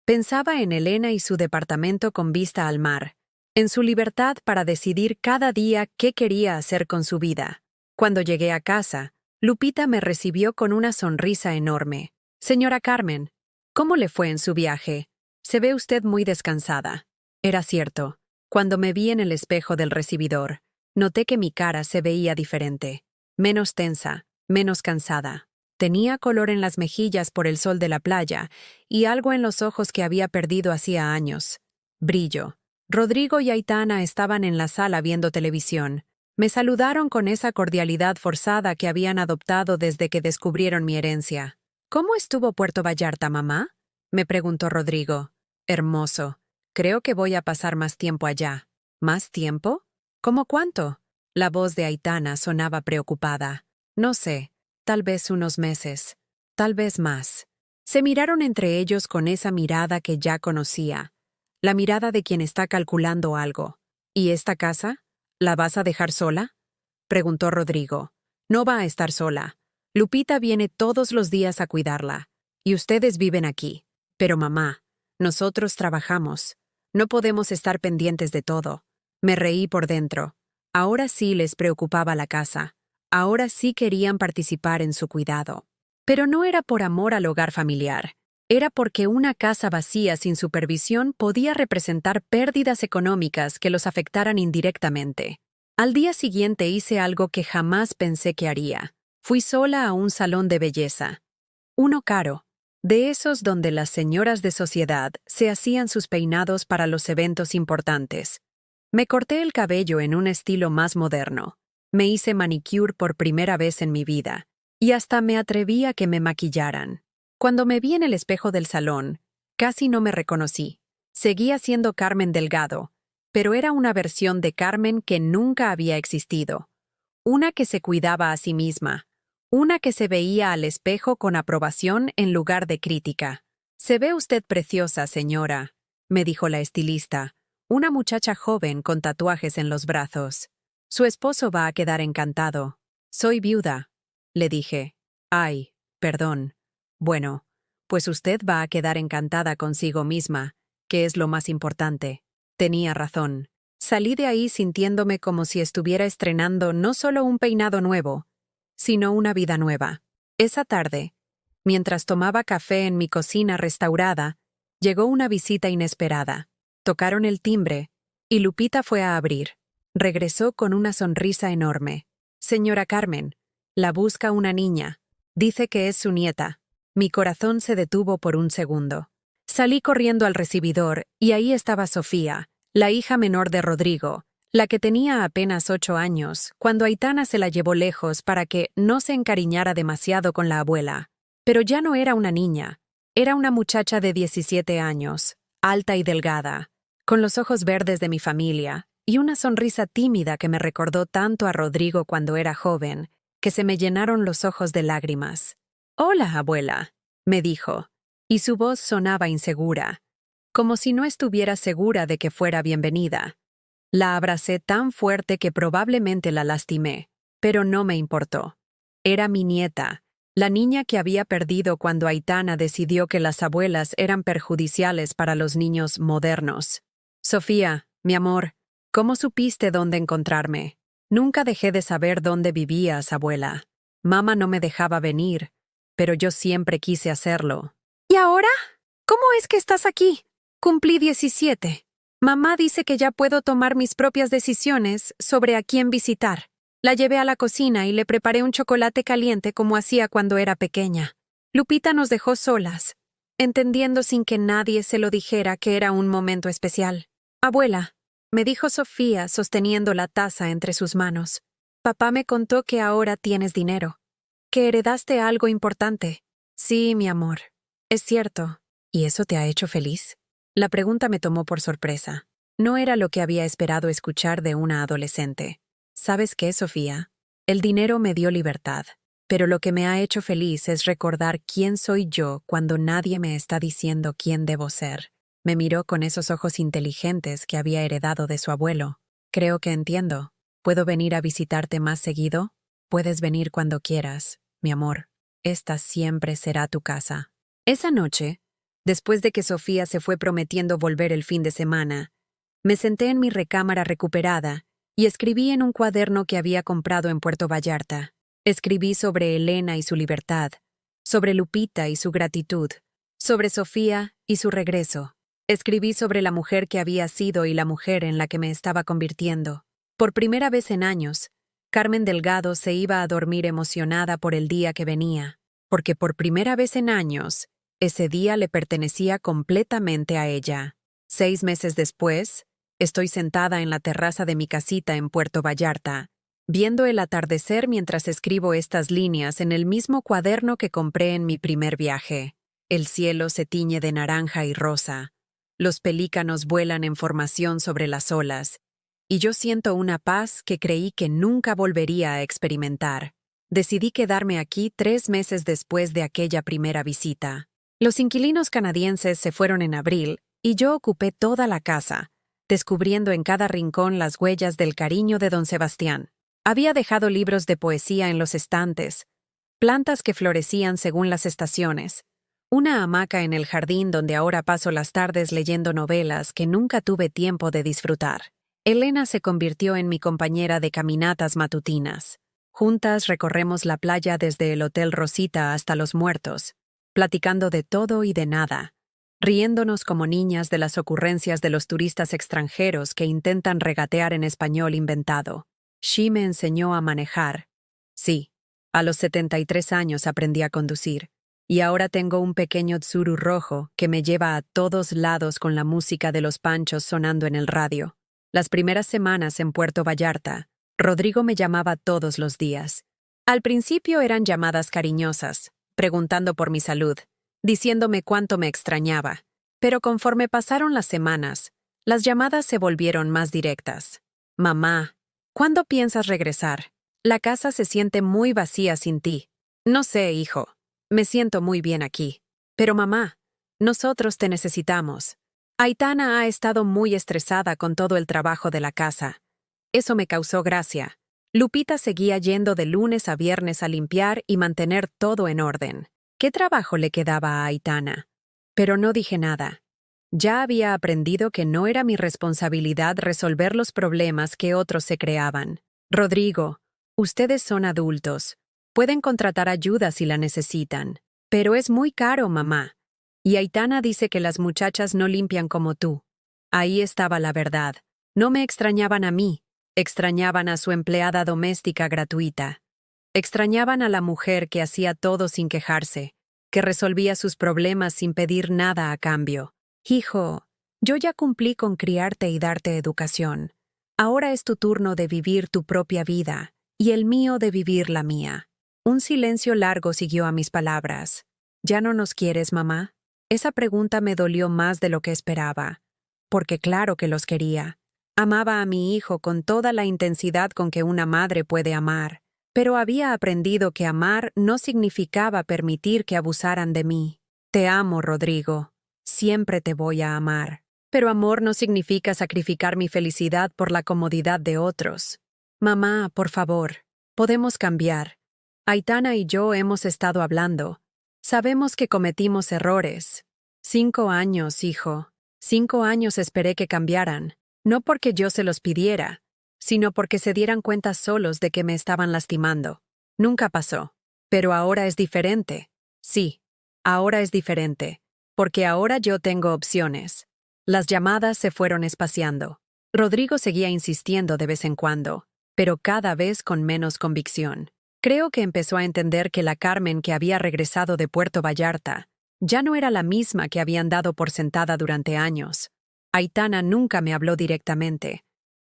pensaba en Elena y su departamento con vista al mar, en su libertad para decidir cada día qué quería hacer con su vida. Cuando llegué a casa, Lupita me recibió con una sonrisa enorme. Señora Carmen, ¿cómo le fue en su viaje? Se ve usted muy descansada. Era cierto. Cuando me vi en el espejo del recibidor, noté que mi cara se veía diferente, menos tensa, menos cansada. Tenía color en las mejillas por el sol de la playa y algo en los ojos que había perdido hacía años. Brillo. Rodrigo y Aitana estaban en la sala viendo televisión. Me saludaron con esa cordialidad forzada que habían adoptado desde que descubrieron mi herencia. ¿Cómo estuvo Puerto Vallarta, mamá? Me preguntó Rodrigo. Hermoso. Creo que voy a pasar más tiempo allá. ¿Más tiempo? ¿Cómo cuánto? La voz de Aitana sonaba preocupada. No sé, tal vez unos meses, tal vez más. Se miraron entre ellos con esa mirada que ya conocía, la mirada de quien está calculando algo. ¿Y esta casa? ¿La vas a dejar sola? Preguntó Rodrigo. No va a estar sola. Lupita viene todos los días a cuidarla. Y ustedes viven aquí. Pero mamá, nosotros trabajamos. No podemos estar pendientes de todo. Me reí por dentro. Ahora sí les preocupaba la casa. Ahora sí querían participar en su cuidado. Pero no era por amor al hogar familiar. Era porque una casa vacía sin supervisión podía representar pérdidas económicas que los afectaran indirectamente. Al día siguiente hice algo que jamás pensé que haría. Fui sola a un salón de belleza. Uno caro, de esos donde las señoras de sociedad se hacían sus peinados para los eventos importantes. Me corté el cabello en un estilo más moderno. Me hice manicure por primera vez en mi vida. Y hasta me atreví a que me maquillaran. Cuando me vi en el espejo del salón, casi no me reconocí. Seguía siendo Carmen Delgado, pero era una versión de Carmen que nunca había existido. Una que se cuidaba a sí misma. Una que se veía al espejo con aprobación en lugar de crítica. «Se ve usted preciosa, señora», me dijo la estilista, una muchacha joven con tatuajes en los brazos. «Su esposo va a quedar encantado». «Soy viuda», le dije. «Ay, perdón. Bueno, pues usted va a quedar encantada consigo misma, que es lo más importante». Tenía razón. Salí de ahí sintiéndome como si estuviera estrenando no solo un peinado nuevo, sino una vida nueva. Esa tarde, mientras tomaba café en mi cocina restaurada, llegó una visita inesperada. Tocaron el timbre, y Lupita fue a abrir. Regresó con una sonrisa enorme. «Señora Carmen, la busca una niña. Dice que es su nieta». Mi corazón se detuvo por un segundo. Salí corriendo al recibidor, y ahí estaba Sofía, la hija menor de Rodrigo, la que tenía apenas 8 años, cuando Aitana se la llevó lejos para que no se encariñara demasiado con la abuela. Pero ya no era una niña, era una muchacha de 17 años, alta y delgada, con los ojos verdes de mi familia, y una sonrisa tímida que me recordó tanto a Rodrigo cuando era joven, que se me llenaron los ojos de lágrimas. «Hola, abuela», me dijo, y su voz sonaba insegura, como si no estuviera segura de que fuera bienvenida. La abracé tan fuerte que probablemente la lastimé, pero no me importó. Era mi nieta, la niña que había perdido cuando Aitana decidió que las abuelas eran perjudiciales para los niños modernos. «Sofía, mi amor, ¿cómo supiste dónde encontrarme? Nunca dejé de saber dónde vivías, abuela. Mamá no me dejaba venir, pero yo siempre quise hacerlo». «¿Y ahora? ¿Cómo es que estás aquí?» «Cumplí 17. Mamá dice que ya puedo tomar mis propias decisiones sobre a quién visitar. La llevé a la cocina y le preparé un chocolate caliente como hacía cuando era pequeña. Lupita nos dejó solas, entendiendo sin que nadie se lo dijera que era un momento especial. Abuela», me dijo Sofía sosteniendo la taza entre sus manos, «papá me contó que ahora tienes dinero, que heredaste algo importante». «Sí, mi amor, es cierto. ¿Y eso te ha hecho feliz?». La pregunta me tomó por sorpresa. No era lo que había esperado escuchar de una adolescente. «¿Sabes qué, Sofía? El dinero me dio libertad, pero lo que me ha hecho feliz es recordar quién soy yo cuando nadie me está diciendo quién debo ser». Me miró con esos ojos inteligentes que había heredado de su abuelo. «Creo que entiendo. ¿Puedo venir a visitarte más seguido?» «Puedes venir cuando quieras, mi amor. Esta siempre será tu casa». Esa noche, después de que Sofía se fue prometiendo volver el fin de semana, me senté en mi recámara recuperada y escribí en un cuaderno que había comprado en Puerto Vallarta. Escribí sobre Elena y su libertad, sobre Lupita y su gratitud, sobre Sofía y su regreso. Escribí sobre la mujer que había sido y la mujer en la que me estaba convirtiendo. Por primera vez en años, Carmen Delgado se iba a dormir emocionada por el día que venía, porque por primera vez en años, ese día le pertenecía completamente a ella. 6 meses después, estoy sentada en la terraza de mi casita en Puerto Vallarta, viendo el atardecer mientras escribo estas líneas en el mismo cuaderno que compré en mi primer viaje. El cielo se tiñe de naranja y rosa. Los pelícanos vuelan en formación sobre las olas, y yo siento una paz que creí que nunca volvería a experimentar. Decidí quedarme aquí 3 meses después de aquella primera visita. Los inquilinos canadienses se fueron en abril y yo ocupé toda la casa, descubriendo en cada rincón las huellas del cariño de don Sebastián. Había dejado libros de poesía en los estantes, plantas que florecían según las estaciones, una hamaca en el jardín donde ahora paso las tardes leyendo novelas que nunca tuve tiempo de disfrutar. Elena se convirtió en mi compañera de caminatas matutinas. Juntas recorremos la playa desde el Hotel Rosita hasta Los Muertos, platicando de todo y de nada, riéndonos como niñas de las ocurrencias de los turistas extranjeros que intentan regatear en español inventado. She me enseñó a manejar. Sí, a los 73 años aprendí a conducir, y ahora tengo un pequeño Tsuru rojo que me lleva a todos lados con la música de los Panchos sonando en el radio. Las primeras semanas en Puerto Vallarta, Rodrigo me llamaba todos los días. Al principio eran llamadas cariñosas, preguntando por mi salud, diciéndome cuánto me extrañaba, pero conforme pasaron las semanas, las llamadas se volvieron más directas. Mamá, ¿cuándo piensas regresar? La casa se siente muy vacía sin ti. No sé, hijo. Me siento muy bien aquí. Pero mamá, nosotros te necesitamos. Aitana ha estado muy estresada con todo el trabajo de la casa. Eso me causó gracia. Lupita seguía yendo de lunes a viernes a limpiar y mantener todo en orden. ¿Qué trabajo le quedaba a Aitana? Pero no dije nada. Ya había aprendido que no era mi responsabilidad resolver los problemas que otros se creaban. Rodrigo, ustedes son adultos. Pueden contratar ayuda si la necesitan. Pero es muy caro, mamá. Y Aitana dice que las muchachas no limpian como tú. Ahí estaba la verdad. No me extrañaban a mí. Extrañaban a su empleada doméstica gratuita. Extrañaban a la mujer que hacía todo sin quejarse, que resolvía sus problemas sin pedir nada a cambio. Hijo, yo ya cumplí con criarte y darte educación. Ahora es tu turno de vivir tu propia vida, y el mío de vivir la mía. Un silencio largo siguió a mis palabras. ¿Ya no nos quieres, mamá? Esa pregunta me dolió más de lo que esperaba, porque claro que los quería. Amaba a mi hijo con toda la intensidad con que una madre puede amar, pero había aprendido que amar no significaba permitir que abusaran de mí. Te amo, Rodrigo. Siempre te voy a amar. Pero amor no significa sacrificar mi felicidad por la comodidad de otros. Mamá, por favor, podemos cambiar. Aitana y yo hemos estado hablando. Sabemos que cometimos errores. 5 años, hijo. 5 años esperé que cambiaran. No porque yo se los pidiera, sino porque se dieran cuenta solos de que me estaban lastimando. Nunca pasó. Pero ahora es diferente. Sí, ahora es diferente. Porque ahora yo tengo opciones. Las llamadas se fueron espaciando. Rodrigo seguía insistiendo de vez en cuando, pero cada vez con menos convicción. Creo que empezó a entender que la Carmen que había regresado de Puerto Vallarta ya no era la misma que habían dado por sentada durante años. Aitana nunca me habló directamente,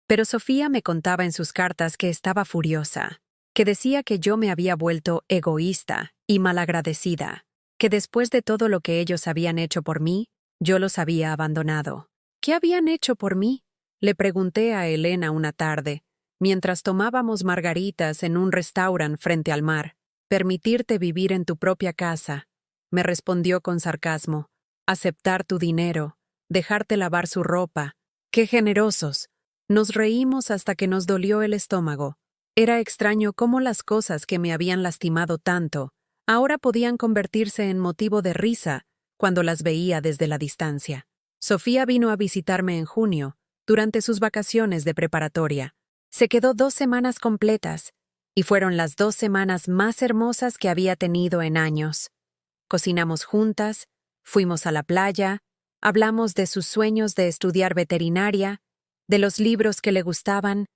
pero Sofía me contaba en sus cartas que estaba furiosa, que decía que yo me había vuelto egoísta y malagradecida, que después de todo lo que ellos habían hecho por mí, yo los había abandonado. ¿Qué habían hecho por mí? Le pregunté a Elena una tarde, mientras tomábamos margaritas en un restaurante frente al mar. Permitirte vivir en tu propia casa, me respondió con sarcasmo. Aceptar tu dinero. Dejarte lavar su ropa. ¡Qué generosos! Nos reímos hasta que nos dolió el estómago. Era extraño cómo las cosas que me habían lastimado tanto ahora podían convertirse en motivo de risa cuando las veía desde la distancia. Sofía vino a visitarme en junio, durante sus vacaciones de preparatoria. Se quedó 2 semanas completas, y fueron las 2 semanas más hermosas que había tenido en años. Cocinamos juntas, fuimos a la playa, hablamos de sus sueños de estudiar veterinaria, de los libros que le gustaban,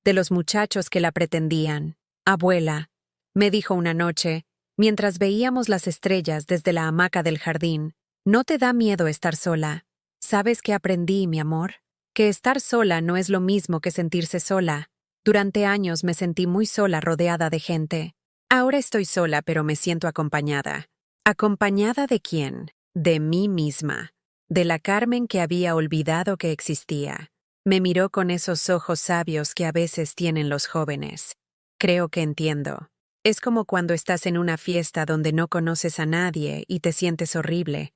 de los muchachos que la pretendían. Abuela, me dijo una noche, mientras veíamos las estrellas desde la hamaca del jardín, ¿no te da miedo estar sola? ¿Sabes qué aprendí, mi amor? Que estar sola no es lo mismo que sentirse sola. Durante años me sentí muy sola rodeada de gente. Ahora estoy sola, pero me siento acompañada. ¿Acompañada de quién? De mí misma. De la Carmen que había olvidado que existía. Me miró con esos ojos sabios que a veces tienen los jóvenes. Creo que entiendo. Es como cuando estás en una fiesta donde no conoces a nadie y te sientes horrible,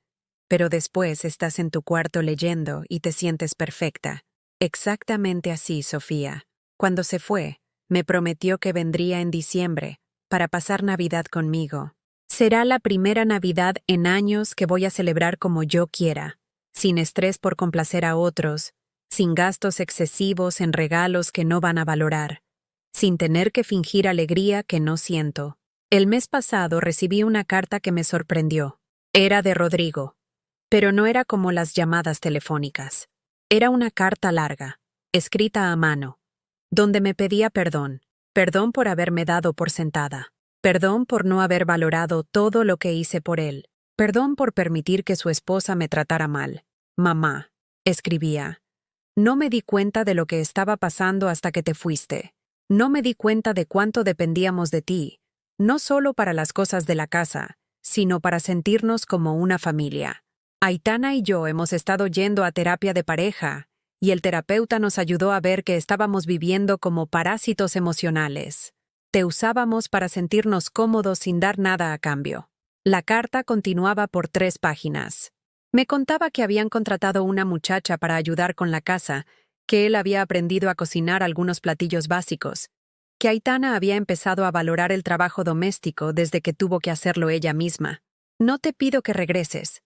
pero después estás en tu cuarto leyendo y te sientes perfecta. Exactamente así, Sofía. Cuando se fue, me prometió que vendría en diciembre para pasar Navidad conmigo. Será la primera Navidad en años que voy a celebrar como yo quiera, sin estrés por complacer a otros, sin gastos excesivos en regalos que no van a valorar. sin tener que fingir alegría que no siento. El mes pasado recibí una carta que me sorprendió. Era de Rodrigo, pero no era como las llamadas telefónicas. Era una carta larga, escrita a mano, donde me pedía perdón. Perdón por haberme dado por sentada. Perdón por no haber valorado todo lo que hice por él. Perdón por permitir que su esposa me tratara mal. Mamá, escribía, no me di cuenta de lo que estaba pasando hasta que te fuiste. No me di cuenta de cuánto dependíamos de ti, no solo para las cosas de la casa, sino para sentirnos como una familia. Aitana y yo hemos estado yendo a terapia de pareja, y el terapeuta nos ayudó a ver que estábamos viviendo como parásitos emocionales. Te usábamos para sentirnos cómodos sin dar nada a cambio. La carta continuaba por 3 páginas. Me contaba que habían contratado una muchacha para ayudar con la casa, que él había aprendido a cocinar algunos platillos básicos, que Aitana había empezado a valorar el trabajo doméstico desde que tuvo que hacerlo ella misma. No te pido que regreses,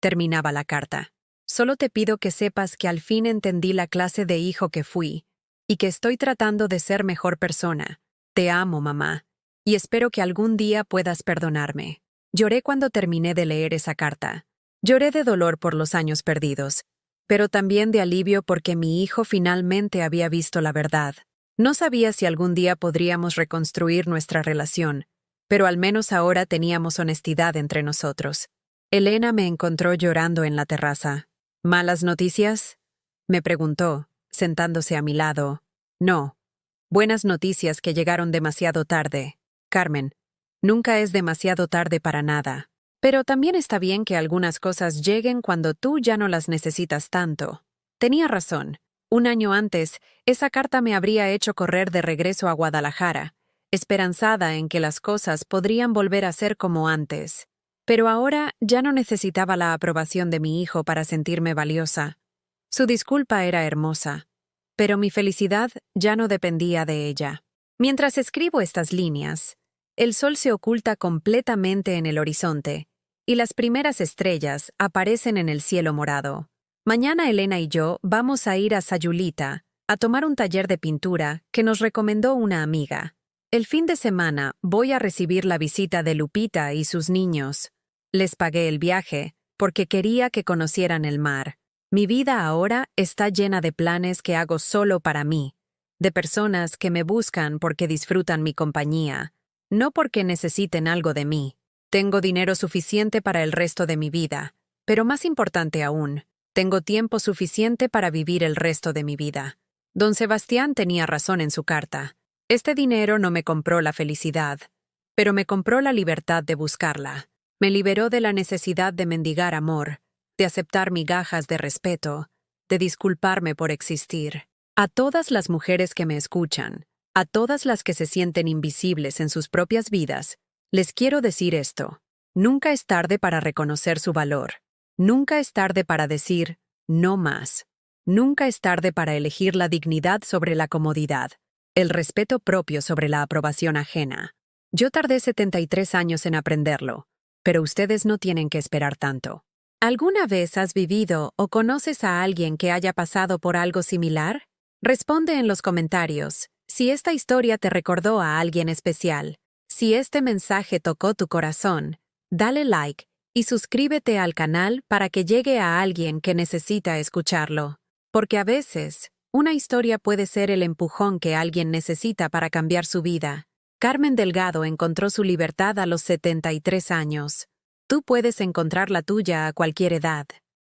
terminaba la carta. Solo te pido que sepas que al fin entendí la clase de hijo que fui y que estoy tratando de ser mejor persona. Te amo, mamá, y espero que algún día puedas perdonarme. Lloré cuando terminé de leer esa carta. Lloré de dolor por los años perdidos, pero también de alivio porque mi hijo finalmente había visto la verdad. No sabía si algún día podríamos reconstruir nuestra relación, pero al menos ahora teníamos honestidad entre nosotros. Elena me encontró llorando en la terraza. ¿Malas noticias?, me preguntó, sentándose a mi lado. No. Buenas noticias que llegaron demasiado tarde. Carmen, nunca es demasiado tarde para nada. Pero también está bien que algunas cosas lleguen cuando tú ya no las necesitas tanto. Tenía razón. 1 año antes, esa carta me habría hecho correr de regreso a Guadalajara, esperanzada en que las cosas podrían volver a ser como antes. Pero ahora ya no necesitaba la aprobación de mi hijo para sentirme valiosa. Su disculpa era hermosa, pero mi felicidad ya no dependía de ella. Mientras escribo estas líneas, el sol se oculta completamente en el horizonte y las primeras estrellas aparecen en el cielo morado. Mañana Elena y yo vamos a ir a Sayulita a tomar un taller de pintura que nos recomendó una amiga. El fin de semana voy a recibir la visita de Lupita y sus niños. Les pagué el viaje porque quería que conocieran el mar. Mi vida ahora está llena de planes que hago solo para mí, de personas que me buscan porque disfrutan mi compañía, no porque necesiten algo de mí. Tengo dinero suficiente para el resto de mi vida, pero más importante aún, tengo tiempo suficiente para vivir el resto de mi vida. Don Sebastián tenía razón en su carta. Este dinero no me compró la felicidad, pero me compró la libertad de buscarla. Me liberó de la necesidad de mendigar amor, de aceptar migajas de respeto, de disculparme por existir. A todas las mujeres que me escuchan, a todas las que se sienten invisibles en sus propias vidas, les quiero decir esto. Nunca es tarde para reconocer su valor. Nunca es tarde para decir, no más. Nunca es tarde para elegir la dignidad sobre la comodidad, el respeto propio sobre la aprobación ajena. Yo tardé 73 años en aprenderlo, pero ustedes no tienen que esperar tanto. ¿Alguna vez has vivido o conoces a alguien que haya pasado por algo similar? Responde en los comentarios si esta historia te recordó a alguien especial. Si este mensaje tocó tu corazón, dale like y suscríbete al canal para que llegue a alguien que necesita escucharlo. Porque a veces, una historia puede ser el empujón que alguien necesita para cambiar su vida. Carmen Delgado encontró su libertad a los 73 años. Tú puedes encontrar la tuya a cualquier edad.